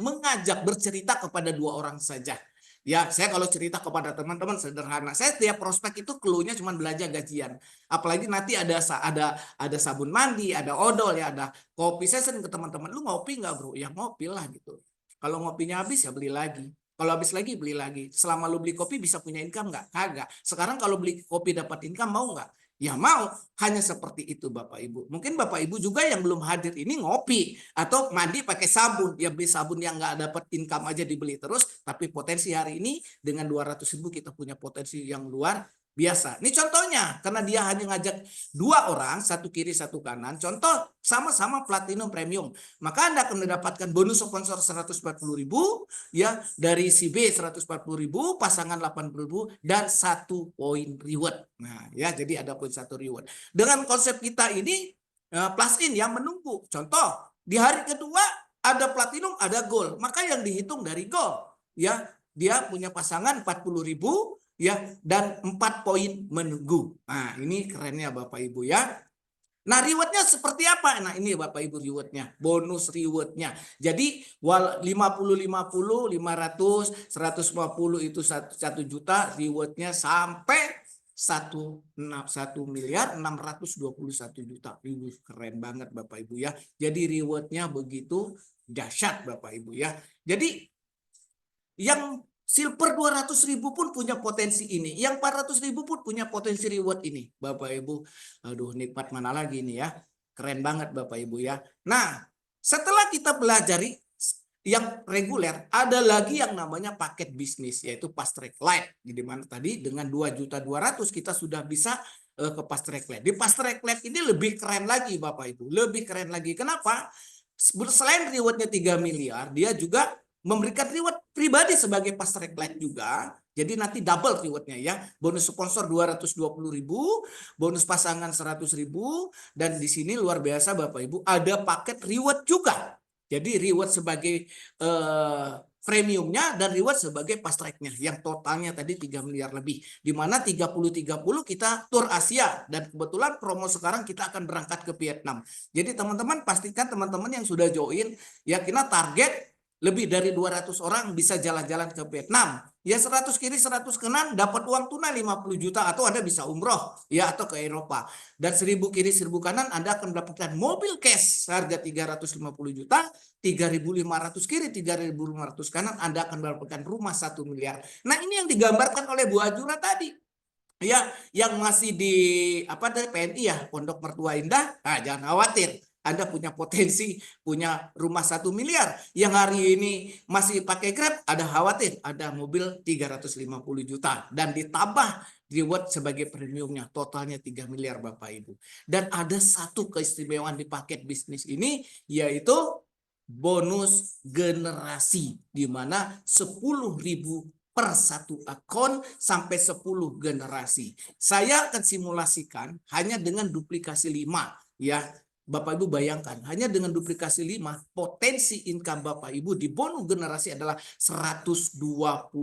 mengajak bercerita kepada 2 orang saja. Ya, saya kalau cerita kepada teman-teman sederhana. Saya tiap prospek itu clue-nya cuma belanja gajian. Apalagi nanti ada sabun mandi, ada odol ya, ada kopi. Saya sering ke teman-teman, lu ngopi nggak bro? Ya ngopi lah gitu. Kalau ngopinya habis ya beli lagi. Kalau habis lagi beli lagi. Selama lu beli kopi bisa punya income nggak? Kagak. Sekarang kalau beli kopi dapat income mau nggak? Ya mau, hanya seperti itu Bapak Ibu. Mungkin Bapak Ibu juga yang belum hadir ini ngopi atau mandi pakai sabun. Ya beli sabun yang nggak dapat income aja dibeli terus. Tapi potensi hari ini dengan 200.000 kita punya potensi yang luar biasa. Ini contohnya, karena dia hanya ngajak 2 orang, satu kiri, satu kanan. Contoh, sama-sama platinum premium. Maka Anda akan mendapatkan bonus sponsor 140.000, ya, dari si B 140.000, pasangan 80.000, dan 1 poin reward. Nah, ya, jadi ada poin 1 reward. Dengan konsep kita ini, plus in yang menunggu. Contoh, di hari kedua ada platinum, ada gold. Maka yang dihitung dari gold, ya, dia punya pasangan 40.000, ya, dan 4 poin menunggu. Nah, ini kerennya Bapak Ibu ya. Nah, rewardnya seperti apa? Nah, ini Bapak Ibu rewardnya, bonus rewardnya. Jadi 50-50, 500, 150 itu 1 juta, rewardnya sampai 1.621.000.000. Keren banget Bapak Ibu ya. Jadi rewardnya begitu dahsyat Bapak Ibu ya. Jadi yang silver 200.000 pun punya potensi ini. Yang 400.000 pun punya potensi reward ini. Bapak Ibu, aduh nikmat mana lagi ini ya. Keren banget Bapak Ibu ya. Nah, setelah kita pelajari yang reguler, ada lagi yang namanya paket bisnis, yaitu Fast Track Lite. Di mana tadi dengan 2.200.000 kita sudah bisa ke Fast Track Lite. Di Fast Track Lite ini lebih keren lagi Bapak Ibu. Lebih keren lagi. Kenapa? Selain rewardnya 3 miliar, dia juga memberikan reward pribadi sebagai Fast Track Lite juga. Jadi nanti double rewardnya ya. Bonus sponsor 220.000, bonus pasangan 100.000, dan di sini luar biasa Bapak Ibu ada paket reward juga. Jadi reward sebagai premiumnya dan reward sebagai fast track-nya yang totalnya tadi 3 miliar lebih. Di mana 30-30 kita tur Asia, dan kebetulan promo sekarang kita akan berangkat ke Vietnam. Jadi teman-teman pastikan teman-teman yang sudah join ya, kita target lebih dari 200 orang bisa jalan-jalan ke Vietnam. Ya 100 kiri 100 kanan dapat uang tunai 50 juta, atau Anda bisa umroh ya, atau ke Eropa. Dan 1000 kiri 1000 kanan Anda akan mendapatkan mobil cash harga 350 juta, 3.500 kiri 3.500 kanan Anda akan mendapatkan rumah 1 miliar. Nah, ini yang digambarkan oleh Bu Ajura tadi. Ya, yang masih di dari PNI ya, Pondok Mertua Indah. Nah, jangan khawatir. Anda punya potensi punya rumah 1 miliar. Yang hari ini masih pakai Grab, ada khawatir ada mobil 350 juta. Dan ditambah reward sebagai premiumnya, totalnya 3 miliar Bapak Ibu. Dan ada satu keistimewaan di paket bisnis ini, yaitu bonus generasi, di mana 10.000 per 1 akun sampai 10 generasi. Saya akan simulasikan hanya dengan duplikasi 5 ya. Bapak Ibu bayangkan, hanya dengan duplikasi 5, potensi income Bapak Ibu di bonus generasi adalah 122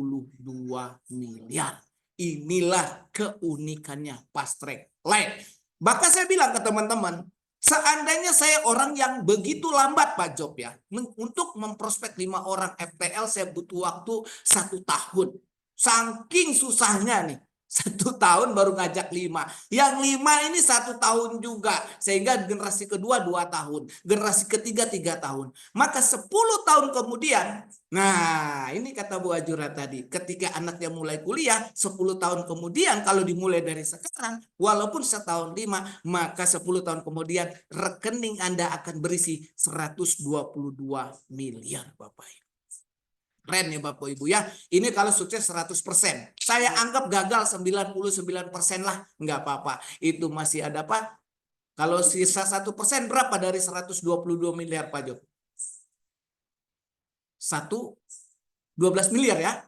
miliar. Inilah keunikannya Fast Track Lite. Bahkan saya bilang ke teman-teman, seandainya saya orang yang begitu lambat Pak Job ya, untuk memprospek 5 orang FPL saya butuh waktu 1 tahun. Saking susahnya nih. 1 tahun baru ngajak 5. Yang 5 ini 1 tahun juga. Sehingga generasi kedua 2 tahun. Generasi ketiga 3 tahun. Maka 10 tahun kemudian, nah ini kata Bu Ajura tadi, ketika anaknya mulai kuliah, 10 tahun kemudian kalau dimulai dari sekarang, walaupun setahun 5, maka 10 tahun kemudian rekening Anda akan berisi 122 miliar Bapak Ibu. Keren ya Bapak Ibu ya. Ini kalau sukses 100%. Saya anggap gagal 99% lah. Nggak apa-apa. Itu masih ada apa? Kalau sisa 1% berapa dari 122 miliar Pak Job? 12 miliar ya.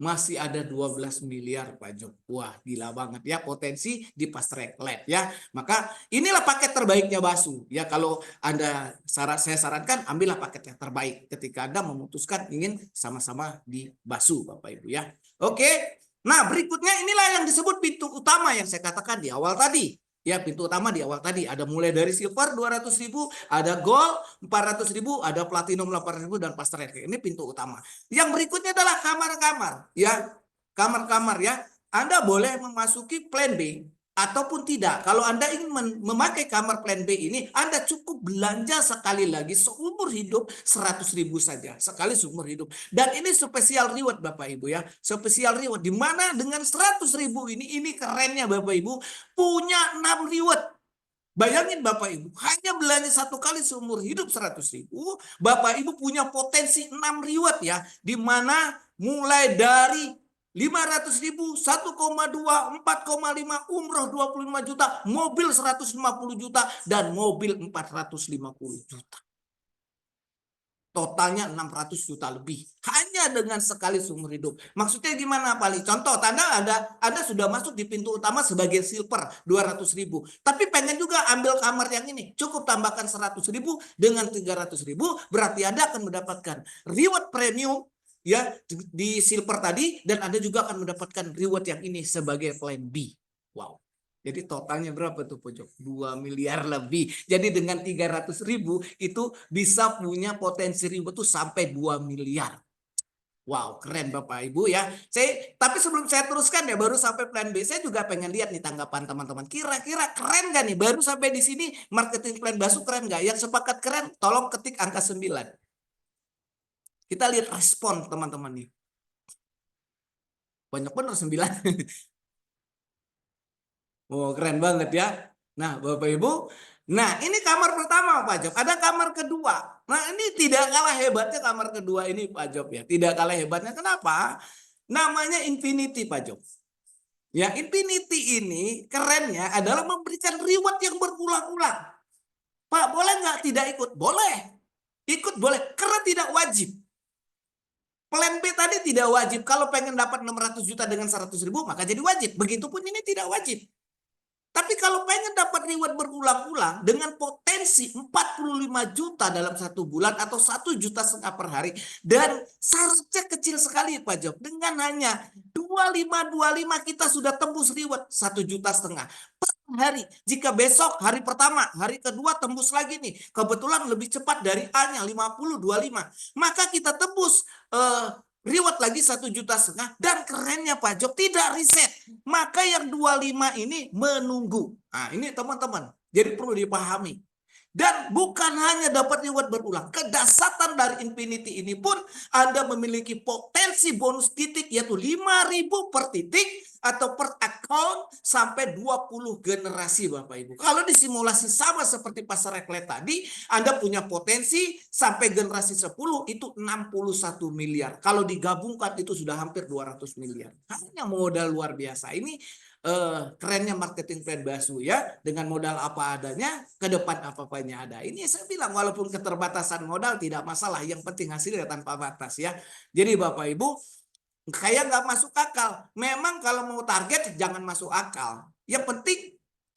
Masih ada 12 miliar Pak Job. Wah gila banget ya potensi di Fast Track Lite ya. Maka inilah paket terbaiknya Basu. Ya kalau Anda saya sarankan ambillah paket yang terbaik ketika Anda memutuskan ingin sama-sama di Basu Bapak Ibu ya. Oke. Nah berikutnya inilah yang disebut pintu utama yang saya katakan di awal tadi. Ya pintu utama di awal tadi ada mulai dari silver 200.000, ada gold 400.000, ada platinum 800.000 dan fast track. Ini pintu utama. Yang berikutnya adalah kamar-kamar ya. Kamar-kamar ya. Anda boleh memasuki plan B ataupun tidak. Kalau Anda ingin memakai kamar plan B ini, Anda cukup belanja sekali lagi seumur hidup 100.000 saja. Sekali seumur hidup. Dan ini spesial reward Bapak Ibu ya. Spesial reward. Di mana dengan 100.000 ini kerennya Bapak Ibu, punya 6 reward. Bayangin Bapak Ibu, hanya belanja 1 kali seumur hidup 100.000, Bapak Ibu punya potensi 6 reward ya. Di mana mulai dari 500.000, 1,2, 4,5, umroh 25 juta, mobil 150 juta, dan mobil 450 juta. Totalnya 600 juta lebih. Hanya dengan sekali seumur hidup. Maksudnya gimana, Pak Ali? Contoh, Anda sudah masuk di pintu utama sebagai silver, 200.000. Tapi pengen juga ambil kamar yang ini. Cukup tambahkan 100.000 dengan 300.000. Berarti Anda akan mendapatkan reward premium ya di silver tadi. Dan Anda juga akan mendapatkan reward yang ini sebagai plan B. Wow. Jadi totalnya berapa tuh pojok? 2 miliar lebih. Jadi dengan 300.000 itu bisa punya potensi reward tuh sampai 2 miliar. Wow, keren Bapak Ibu ya. Tapi sebelum saya teruskan ya, baru sampai plan B, saya juga pengen lihat nih tanggapan teman-teman. Kira-kira keren gak nih? Baru sampai di sini marketing plan Basu keren gak? Yang sepakat keren, tolong ketik angka 9. Kita lihat respon teman-teman nih. Banyak bener 9. Oh, keren banget ya. Nah, Bapak Ibu. Nah, ini kamar pertama Pak Job. Ada kamar kedua. Nah, ini tidak kalah hebatnya kamar kedua ini Pak Job ya. Tidak kalah hebatnya. Kenapa? Namanya Infinity Pak Job. Ya, Infinity ini kerennya adalah memberikan reward yang berulang-ulang. Pak, boleh nggak tidak ikut? Boleh. Ikut boleh, karena tidak wajib. Plan B tadi tidak wajib. Kalau pengen dapat 600 juta dengan 100.000, maka jadi wajib. Begitupun ini tidak wajib. Tapi kalau pengen dapat reward berulang-ulang dengan potensi 45 juta dalam 1 bulan atau 1,5 juta per hari, dan syaratnya kecil sekali Pak Job, dengan hanya 25 kita sudah tembus reward 1,5 juta per hari. Jika besok hari pertama, hari kedua tembus lagi nih, kebetulan lebih cepat dari A-nya 50, 25, maka kita tembus reward lagi 1,5 juta, dan kerennya Pak Job tidak riset. Maka yang 25 ini menunggu. Nah, ini teman-teman. Jadi perlu dipahami. Dan bukan hanya dapat reward berulang. Kedasatan dari Infinity ini pun Anda memiliki potensi bonus titik yaitu 5.000 per titik atau per account sampai 20 generasi Bapak Ibu. Kalau disimulasi sama seperti pasar reklet tadi, Anda punya potensi sampai generasi 10 itu 61 miliar. Kalau digabungkan itu sudah hampir 200 miliar. Hanya modal luar biasa. Ini kerennya marketing plan Basu ya, dengan modal apa adanya, ke depan apa-apanya ada. Ini saya bilang walaupun keterbatasan modal tidak masalah, yang penting hasilnya tanpa batas ya. Jadi Bapak Ibu, kayak nggak masuk akal. Memang kalau mau target jangan masuk akal. Yang penting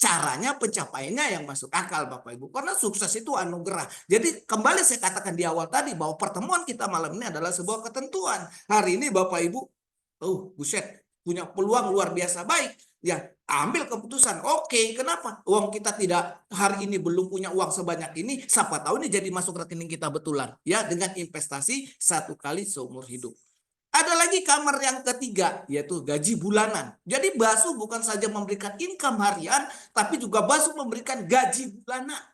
caranya, pencapaiannya yang masuk akal Bapak Ibu. Karena sukses itu anugerah. Jadi kembali saya katakan di awal tadi bahwa pertemuan kita malam ini adalah sebuah ketentuan. Hari ini Bapak Ibu, buset, punya peluang luar biasa baik. Ya, ambil keputusan. Oke, kenapa? Uang kita tidak hari ini belum punya uang sebanyak ini. Siapa tahu ini jadi masuk rekening kita betulan. Ya, dengan investasi 1 kali seumur hidup. Ada lagi kamar yang ketiga, yaitu gaji bulanan. Jadi Basu bukan saja memberikan income harian, tapi juga Basu memberikan gaji bulanan.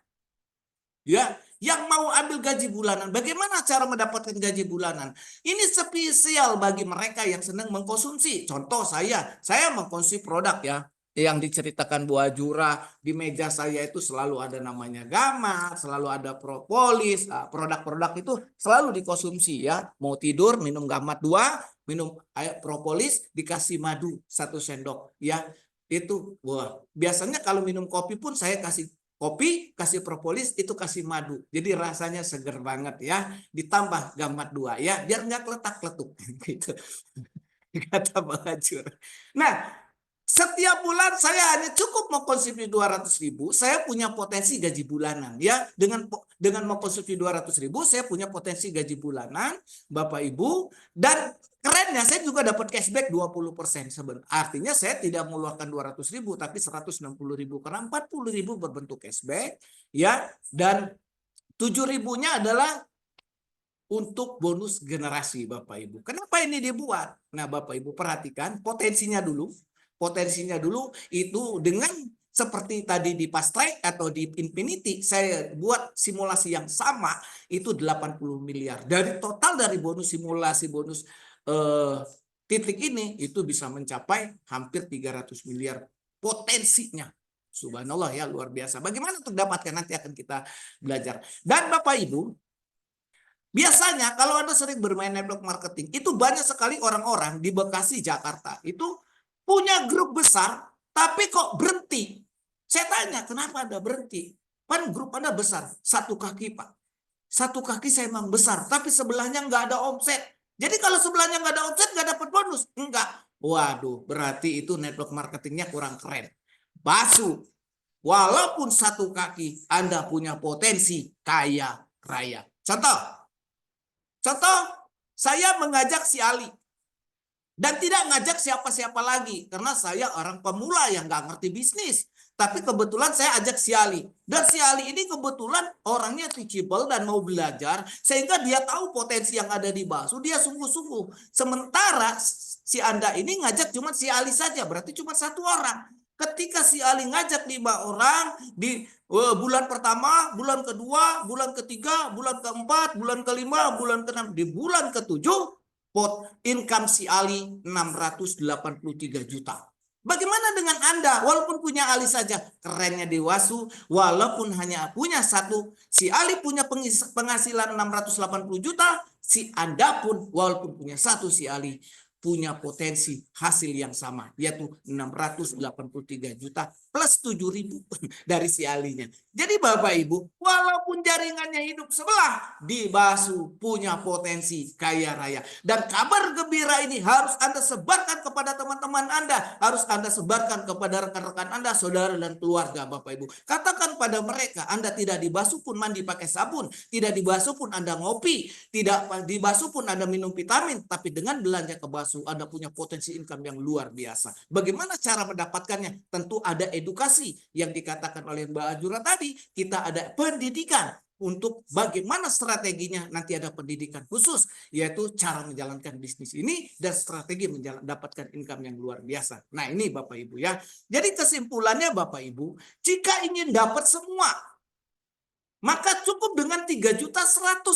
Ya, yang mau ambil gaji bulanan, bagaimana cara mendapatkan gaji bulanan? Ini spesial bagi mereka yang senang mengkonsumsi. Contoh saya mengkonsumsi produk ya, yang diceritakan Bu Ajura, di meja saya itu selalu ada namanya Gamat, selalu ada propolis. Produk-produk itu selalu dikonsumsi ya. Mau tidur minum Gamat 2, minum air propolis, dikasih madu 1 sendok ya. Itu wah, biasanya kalau minum kopi pun saya kasih kopi, kasih propolis, itu kasih madu. Jadi rasanya seger banget ya. Ditambah Gamat 2 ya, biar nggak kletak-kletuk gitu. Kata Bang Ajur. Nah, setiap bulan saya hanya cukup mengkonsumsi 200.000, saya punya potensi gaji bulanan ya. Dengan mengkonsumsi 200.000, saya punya potensi gaji bulanan, Bapak Ibu. Dan kerennya saya juga dapat cashback 20% sebenarnya. Artinya saya tidak mengeluarkan 200.000 tapi 160.000 karena 40.000 berbentuk cashback ya. Dan 7.000-nya adalah untuk bonus generasi Bapak Ibu. Kenapa ini dibuat? Nah, Bapak Ibu perhatikan potensinya dulu. Potensinya dulu itu dengan seperti tadi di Fast Track atau di Infinity, saya buat simulasi yang sama, itu 80 miliar. Dari total dari bonus simulasi bonus titik ini, itu bisa mencapai hampir 300 miliar potensinya. Subhanallah ya, luar biasa. Bagaimana untuk dapatkan nanti akan kita belajar. Dan Bapak Ibu, Biasanya kalau Anda sering bermain network marketing, itu banyak sekali orang-orang di Bekasi, Jakarta, itu punya grup besar, tapi kok berhenti. Saya tanya, kenapa Anda berhenti? Kan grup Anda besar, satu kaki Pak. Satu kaki saya emang besar, tapi sebelahnya nggak ada omset. Jadi kalau sebelahnya nggak ada omset, nggak dapat bonus. Enggak. Waduh, berarti itu network marketingnya kurang keren. Basu, walaupun satu kaki, Anda punya potensi kaya raya. Contoh, saya mengajak si Ali. Dan tidak ngajak siapa-siapa lagi. Karena saya orang pemula yang nggak ngerti bisnis. Tapi kebetulan saya ajak si Ali. Dan si Ali ini kebetulan orangnya teachable dan mau belajar. Sehingga dia tahu potensi yang ada di Basu. Dia sungguh-sungguh. Sementara si Anda ini ngajak cuma si Ali saja. Berarti cuma satu orang. Ketika si Ali ngajak 5 orang di bulan pertama, bulan kedua, bulan ketiga, bulan keempat, bulan kelima, bulan keenam, di bulan ketujuh, pot income si Ali 683 juta. Bagaimana dengan Anda? Walaupun punya Ali saja, kerennya di Wasu, walaupun hanya punya satu, si Ali punya penghasilan 680 juta, si Anda pun walaupun punya satu, si Ali punya potensi hasil yang sama, yaitu 683 juta plus 7.000 dari si Alinya. Jadi Bapak Ibu, walaupun jaringannya hidup sebelah, di Basu punya potensi kaya raya. Dan kabar gembira ini harus Anda sebarkan kepada teman-teman Anda, harus Anda sebarkan kepada rekan-rekan Anda, saudara dan keluarga Bapak Ibu. Katakan pada mereka, Anda tidak di Basu pun mandi pakai sabun, tidak di Basu pun Anda ngopi, tidak di Basu pun Anda minum vitamin, tapi dengan belanja ke Basu Anda punya potensi income yang luar biasa. Bagaimana cara mendapatkannya? Tentu ada edukasi yang dikatakan oleh Mbak Ajura tadi. Kita ada pendidikan untuk bagaimana strateginya, nanti ada pendidikan khusus, yaitu cara menjalankan bisnis ini dan strategi mendapatkan income yang luar biasa. Nah ini Bapak Ibu ya. Jadi kesimpulannya Bapak Ibu, jika ingin dapat semua, maka cukup dengan 3.100.000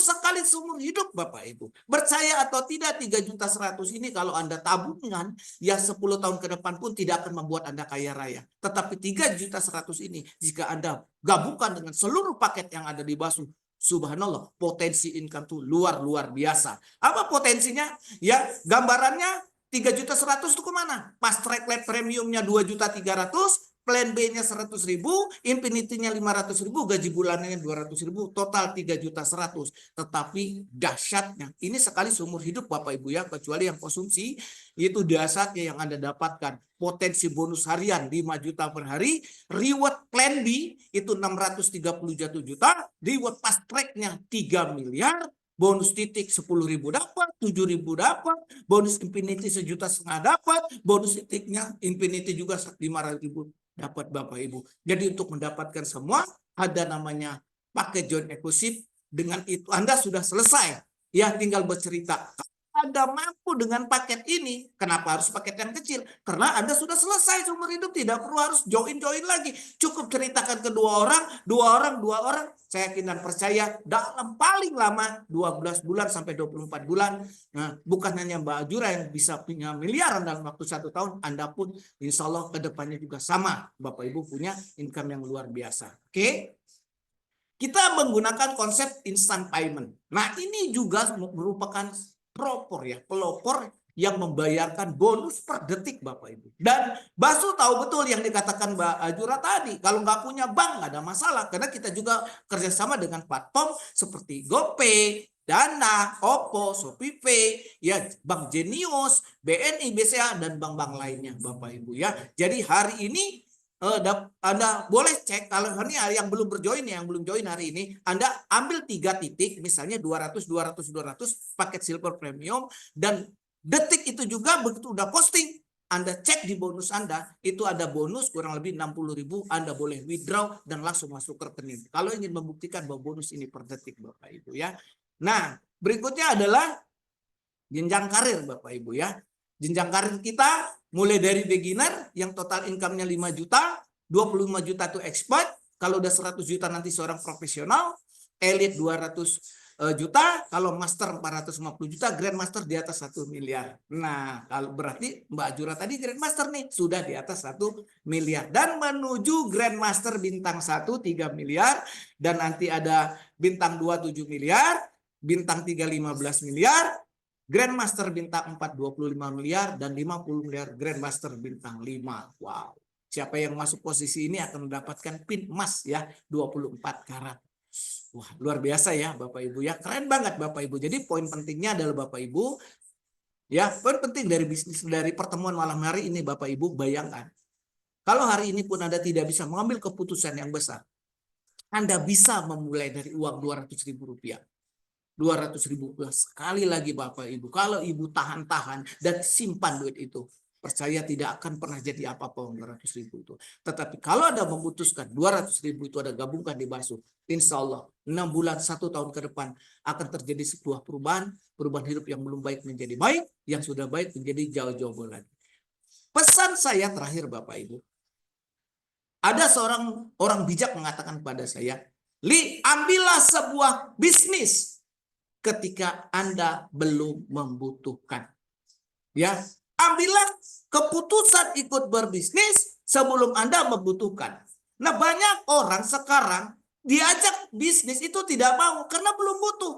sekali seumur hidup Bapak Ibu. Percaya atau tidak 3.100.000 ini kalau Anda tabungan ya 10 tahun ke depan pun tidak akan membuat Anda kaya raya. Tetapi 3.100.000 ini jika Anda gabungkan dengan seluruh paket yang ada di Basu, subhanallah, potensi income itu luar biasa. Apa potensinya? Ya, gambarannya 3.100.000 itu kemana? Pas track lab premiumnya 2.300.000, plan B-nya 100.000, Infinity-nya 500.000, gaji bulanannya 200.000, total 3.100.000. Tetapi dahsyatnya, ini sekali seumur hidup Bapak Ibu ya, kecuali yang konsumsi, itu dahsyatnya yang Anda dapatkan. Potensi bonus harian 5 juta per hari, reward plan B itu 631 juta, reward fast track-nya 3 miliar, bonus titik 10.000 dapat, 7.000 dapat, bonus Infinity 1,5 juta dapat, bonus titiknya Infinity juga 500.000 dapat Bapak Ibu. Jadi untuk mendapatkan semua ada namanya paket joint eksklusif. Dengan itu Anda sudah selesai. Ya tinggal bercerita. Anda mampu dengan paket ini, kenapa harus paket yang kecil? Karena Anda sudah selesai seumur hidup, tidak perlu harus join lagi. Cukup ceritakan ke dua orang, saya yakin dan percaya dalam paling lama 12 bulan sampai 24 bulan. Nah, bukan hanya Mbak Ajura yang bisa punya miliaran dalam waktu 1 tahun, Anda pun insya Allah ke depannya juga sama. Bapak Ibu punya income yang luar biasa. Oke? Kita menggunakan konsep instant payment. Nah, ini juga merupakan pelopor yang membayarkan bonus per detik Bapak Ibu. Dan Basu tahu betul yang dikatakan Mbak Ajura tadi. Kalau nggak punya bank nggak ada masalah. Karena kita juga kerjasama dengan platform seperti GoPay, Dana, Oppo, ShopeePay, ya Bank Jenius, BNI, BCA, dan bank-bank lainnya Bapak Ibu ya. Jadi hari ini Anda boleh cek kalau ini yang belum join hari ini, Anda ambil 3 titik, misalnya 200 paket silver premium, dan detik itu juga begitu udah posting, Anda cek di bonus Anda, itu ada bonus kurang lebih 60.000, Anda boleh withdraw dan langsung masuk ke rekening. Kalau ingin membuktikan bahwa bonus ini per detik Bapak Ibu ya. Nah, berikutnya adalah jenjang karir Bapak Ibu ya. Jenjang karir kita mulai dari beginner yang total income-nya 5 juta, 25 juta itu expert, kalau udah 100 juta nanti seorang profesional, elite 200 juta, kalau master 450 juta, grandmaster di atas 1 miliar. Nah, kalau berarti Mbak Ajura tadi grandmaster nih, sudah di atas 1 miliar. Dan menuju grandmaster bintang 1 3 miliar, dan nanti ada bintang 2 7 miliar, bintang 3 15 miliar, Grandmaster bintang 4 25 miliar, dan 50 miliar Grandmaster bintang 5. Wow. Siapa yang masuk posisi ini akan mendapatkan pin emas ya 24 karat. Wah, luar biasa ya Bapak Ibu ya. Keren banget Bapak Ibu. Jadi poin pentingnya adalah Bapak Ibu ya, poin penting dari bisnis dari pertemuan malam hari ini Bapak Ibu, bayangkan. Kalau hari ini pun Anda tidak bisa mengambil keputusan yang besar, Anda bisa memulai dari uang Rp200.000. Rp200.000 sekali lagi Bapak Ibu. Kalau Ibu tahan-tahan dan simpan duit itu, percaya tidak akan pernah jadi apa-apa uang 200.000 itu. Tetapi kalau Anda memutuskan 200.000 itu Anda gabungkan di Basu, insya Allah 6 bulan 1 tahun ke depan akan terjadi sebuah perubahan hidup yang belum baik menjadi baik, yang sudah baik menjadi jauh-jauh lagi. Pesan saya terakhir Bapak Ibu, ada seorang orang bijak mengatakan kepada saya, Li, ambillah sebuah bisnis ketika Anda belum membutuhkan. Ya, ambillah keputusan ikut berbisnis sebelum Anda membutuhkan. Nah, banyak orang sekarang diajak bisnis itu tidak mau karena belum butuh.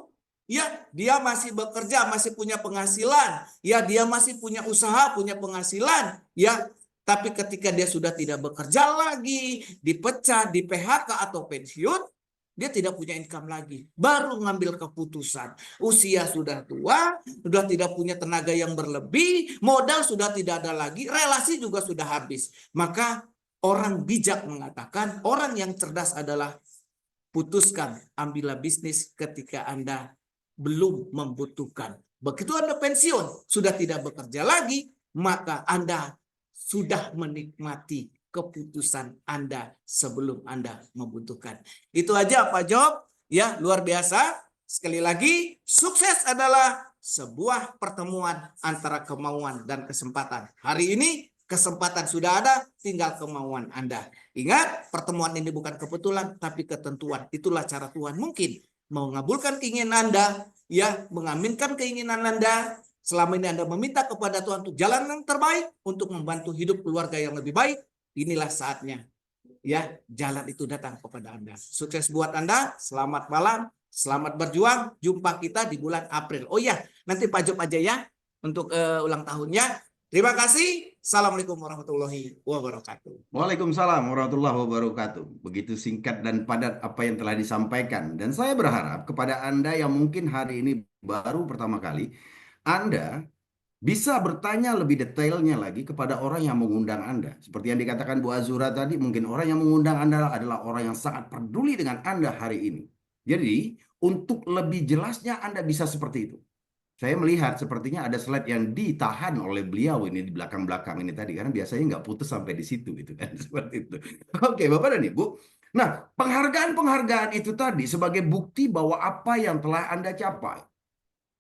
Ya, dia masih bekerja, masih punya penghasilan. Ya, dia masih punya usaha, punya penghasilan. Ya, tapi ketika dia sudah tidak bekerja lagi, dipecat, di PHK atau pensiun, dia tidak punya income lagi. Baru ngambil keputusan. Usia sudah tua, sudah tidak punya tenaga yang berlebih, modal sudah tidak ada lagi, relasi juga sudah habis. Maka orang bijak mengatakan, orang yang cerdas adalah putuskan, ambillah bisnis ketika Anda belum membutuhkan. Begitu Anda pensiun, sudah tidak bekerja lagi, maka Anda sudah menikmati keputusan Anda sebelum Anda membutuhkan. Itu aja Pak Job. Ya, luar biasa. Sekali lagi, sukses adalah sebuah pertemuan antara kemauan dan kesempatan. Hari ini kesempatan sudah ada, tinggal kemauan Anda. Ingat, pertemuan ini bukan kebetulan, tapi ketentuan. Itulah cara Tuhan mungkin mau mengabulkan keinginan Anda, ya, mengaminkan keinginan Anda. Selama ini Anda meminta kepada Tuhan untuk jalan yang terbaik, untuk membantu hidup keluarga yang lebih baik. Inilah saatnya, ya, jalan itu datang kepada Anda. Sukses buat Anda, selamat malam, selamat berjuang. Jumpa kita di bulan April. Oh ya, nanti Pak Job aja ya untuk ulang tahunnya. Terima kasih. Assalamualaikum warahmatullahi wabarakatuh. Waalaikumsalam warahmatullahi wabarakatuh. Begitu singkat dan padat apa yang telah disampaikan. Dan saya berharap kepada Anda yang mungkin hari ini baru pertama kali, Anda bisa bertanya lebih detailnya lagi kepada orang yang mengundang Anda. Seperti yang dikatakan Bu Azura tadi, mungkin orang yang mengundang Anda adalah orang yang sangat peduli dengan Anda hari ini. Jadi, untuk lebih jelasnya Anda bisa seperti itu. Saya melihat sepertinya ada slide yang ditahan oleh beliau ini di belakang-belakang ini tadi. Karena biasanya nggak putus sampai di situ gitu kan. Seperti itu. Oke, Bapak dan Ibu. Nah, penghargaan-penghargaan itu tadi sebagai bukti bahwa apa yang telah Anda capai.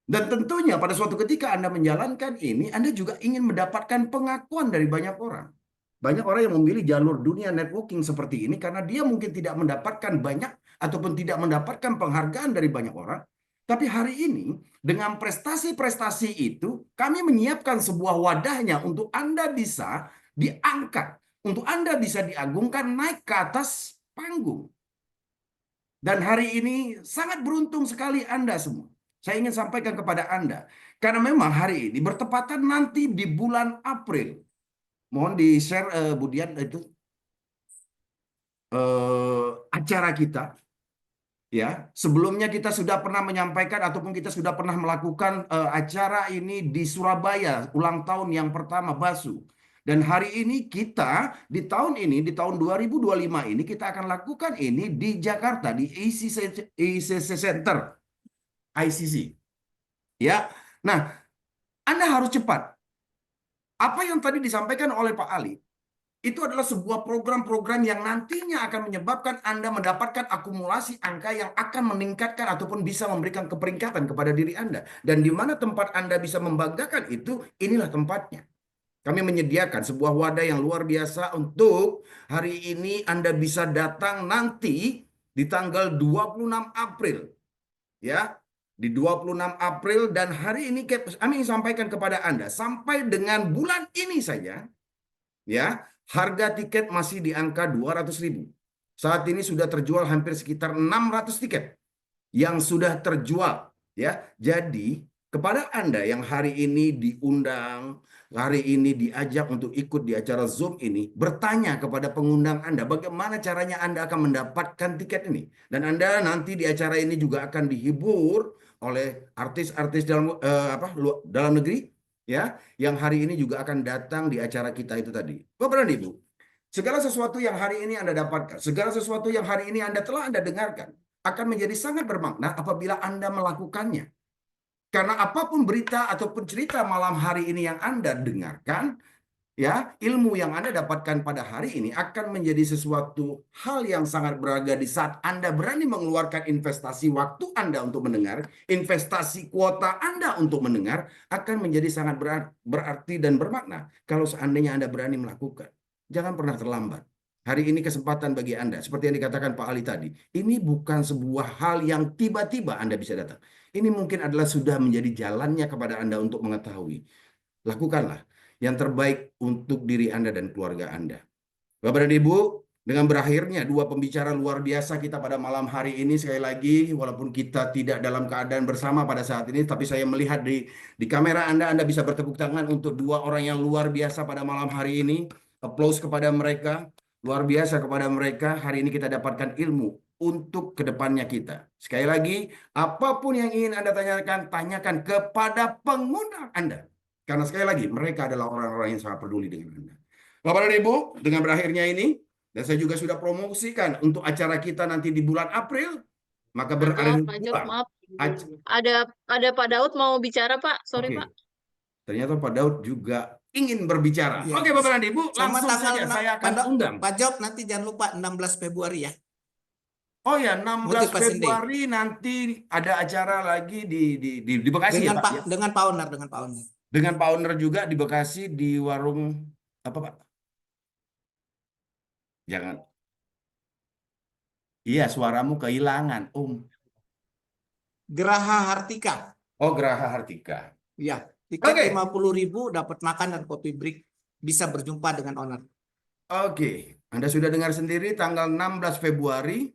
Dan tentunya pada suatu ketika Anda menjalankan ini, Anda juga ingin mendapatkan pengakuan dari banyak orang. Banyak orang yang memilih jalur dunia networking seperti ini karena dia mungkin tidak mendapatkan banyak ataupun tidak mendapatkan penghargaan dari banyak orang. Tapi hari ini, dengan prestasi-prestasi itu, kami menyiapkan sebuah wadahnya untuk Anda bisa diangkat, untuk Anda bisa diagungkan naik ke atas panggung. Dan hari ini sangat beruntung sekali Anda semua. Saya ingin sampaikan kepada Anda, karena memang hari ini bertepatan nanti di bulan April. Mohon di-share Bu Dian itu acara kita. Ya, sebelumnya kita sudah pernah menyampaikan ataupun kita sudah pernah melakukan acara ini di Surabaya, ulang tahun yang pertama Basu. Dan hari ini kita di tahun ini, di tahun 2025 ini kita akan lakukan ini di Jakarta di ICC Center. ICC. Ya. Nah, Anda harus cepat. Apa yang tadi disampaikan oleh Pak Ali itu adalah sebuah program-program yang nantinya akan menyebabkan Anda mendapatkan akumulasi angka yang akan meningkatkan ataupun bisa memberikan keperingkatan kepada diri Anda. Dan di mana tempat Anda bisa membanggakan itu, inilah tempatnya. Kami menyediakan sebuah wadah yang luar biasa untuk hari ini Anda bisa datang nanti di tanggal 26 April. Ya, di 26 April dan hari ini kami sampaikan kepada Anda sampai dengan bulan ini saja, ya, harga tiket masih di angka 200.000. Saat ini sudah terjual hampir sekitar 600 tiket yang sudah terjual. Ya, jadi kepada Anda yang hari ini diundang, hari ini diajak untuk ikut di acara Zoom ini, bertanya kepada pengundang Anda bagaimana caranya Anda akan mendapatkan tiket ini. Dan Anda nanti di acara ini juga akan dihibur oleh artis-artis dalam negeri ya, yang hari ini juga akan datang di acara kita itu tadi. Bapak dan Ibu, segala sesuatu yang hari ini Anda dapatkan, segala sesuatu yang hari ini telah Anda dengarkan, akan menjadi sangat bermakna apabila Anda melakukannya. Karena apapun berita ataupun cerita malam hari ini yang Anda dengarkan, ya, ilmu yang Anda dapatkan pada hari ini akan menjadi sesuatu hal yang sangat berharga di saat Anda berani mengeluarkan investasi waktu Anda untuk mendengar, investasi kuota Anda untuk mendengar, akan menjadi sangat berarti dan bermakna kalau seandainya Anda berani melakukan. Jangan pernah terlambat. Hari ini kesempatan bagi Anda, seperti yang dikatakan Pak Ali tadi, ini bukan sebuah hal yang tiba-tiba Anda bisa datang. Ini mungkin adalah sudah menjadi jalannya kepada Anda untuk mengetahui. Lakukanlah yang terbaik untuk diri Anda dan keluarga Anda. Bapak dan Ibu, dengan berakhirnya dua pembicara luar biasa kita pada malam hari ini, sekali lagi, walaupun kita tidak dalam keadaan bersama pada saat ini, tapi saya melihat di kamera Anda bisa bertepuk tangan untuk dua orang yang luar biasa pada malam hari ini. Applause kepada mereka. Luar biasa kepada mereka. Hari ini kita dapatkan ilmu untuk kedepannya kita. Sekali lagi, apapun yang ingin Anda tanyakan, tanyakan kepada pengundang Anda. Karena sekali lagi, mereka adalah orang-orang yang sangat peduli dengan Anda. Bapak dan Ibu, dengan berakhirnya ini, dan saya juga sudah promosikan untuk acara kita nanti di bulan April, maka berada di Pak Job, dua. maaf. Ac- Ada Pak Daud mau bicara, Pak. Sorry, Oke, Pak. ternyata Pak Daud juga ingin berbicara. Iya. Oke, Bapak dan Ibu, Sama langsung tanggal saja saya akan pada undang. Pak Job nanti jangan lupa 16 Februari ya. Oh ya, 16 Motivation Day. Februari nanti ada acara lagi di Bekasi ya, Dengan Pak? Ya? dengan Pak Owner, dengan Pak Owner. Dengan Pak Owner juga di Bekasi di warung apa, Pak? Jangan. Iya, suaramu kehilangan, Om. Geraha Hartika. Oh, Geraha Hartika. Ya, tiket Oke. 50.000 dapat makan dan kopi break. Bisa berjumpa dengan owner. Oke, Anda sudah dengar sendiri tanggal 16 Februari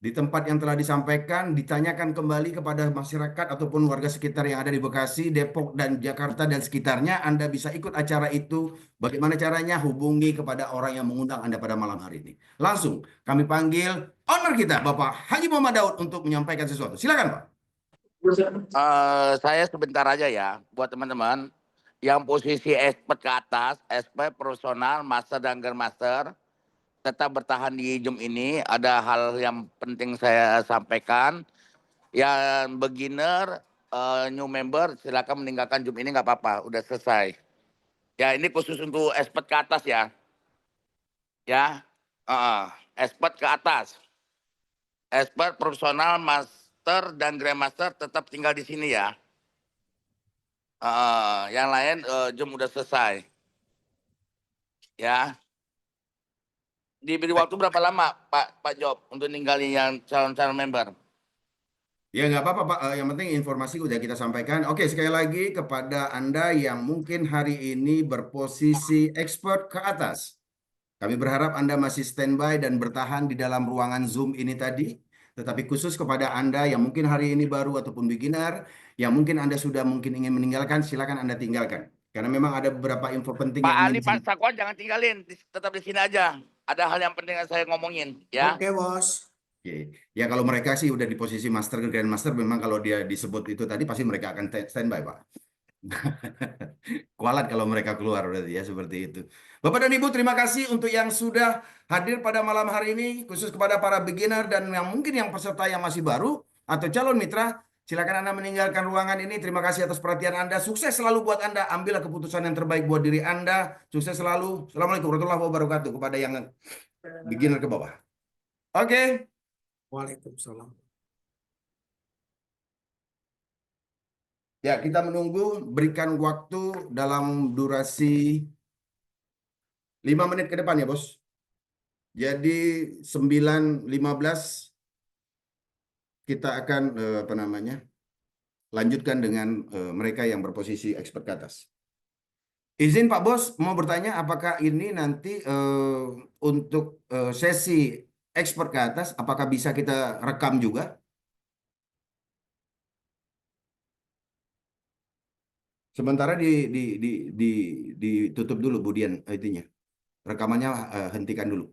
di tempat yang telah disampaikan, ditanyakan kembali kepada masyarakat ataupun warga sekitar yang ada di Bekasi, Depok, dan Jakarta dan sekitarnya. Anda bisa ikut acara itu. Bagaimana caranya? Hubungi kepada orang yang mengundang Anda pada malam hari ini. Langsung kami panggil owner kita, Bapak Haji Muhammad Daud, untuk menyampaikan sesuatu. Silakan, Pak. Saya sebentar aja ya buat teman-teman yang posisi expert ke atas, expert profesional, master dan grandmaster, tetap bertahan di Zoom ini. Ada hal yang penting saya sampaikan. Yang beginner, new member, silakan meninggalkan Zoom ini, nggak apa-apa, udah selesai. Ya, ini khusus untuk expert ke atas ya. Ya, expert ke atas, expert profesional, master dan grandmaster tetap tinggal di sini ya. Yang lain Zoom udah selesai. Ya. Diberi waktu berapa lama Pak Job untuk ninggalin yang calon-calon member? Ya, nggak apa-apa, Pak. Yang penting informasi udah kita sampaikan. Oke, sekali lagi kepada Anda yang mungkin hari ini berposisi expert ke atas. Kami berharap Anda masih standby dan bertahan di dalam ruangan Zoom ini tadi. Tetapi khusus kepada Anda yang mungkin hari ini baru ataupun beginner, yang mungkin Anda sudah mungkin ingin meninggalkan, silakan Anda tinggalkan. Karena memang ada beberapa info penting Pak yang Ali, ingin Pak Sakwan jangan tinggalin, tetap di sini aja. Ada hal yang penting yang saya ngomongin ya. Oke, Bos. Oke. Ya, kalau mereka sih udah di posisi master ke grandmaster, memang kalau dia disebut itu tadi pasti mereka akan standby, Pak. Kualat kalau mereka keluar berarti ya, seperti itu. Bapak dan Ibu, terima kasih untuk yang sudah hadir pada malam hari ini, khusus kepada para beginner dan yang mungkin yang peserta yang masih baru atau calon mitra. Silakan Anda meninggalkan ruangan ini. Terima kasih atas perhatian Anda. Sukses selalu buat Anda. Ambillah keputusan yang terbaik buat diri Anda. Sukses selalu. Assalamualaikum warahmatullahi wabarakatuh kepada yang beginner ke bawah. Oke. Waalaikumsalam. Ya, kita menunggu, berikan waktu dalam durasi 5 menit ke depan ya, Bos. Jadi 9.15 kita akan lanjutkan dengan mereka yang berposisi expert ke atas. Izin Pak Bos, mau bertanya apakah ini nanti untuk sesi expert ke atas, apakah bisa kita rekam juga? Sementara ditutup dulu, Budian, itunya. Rekamannya hentikan dulu.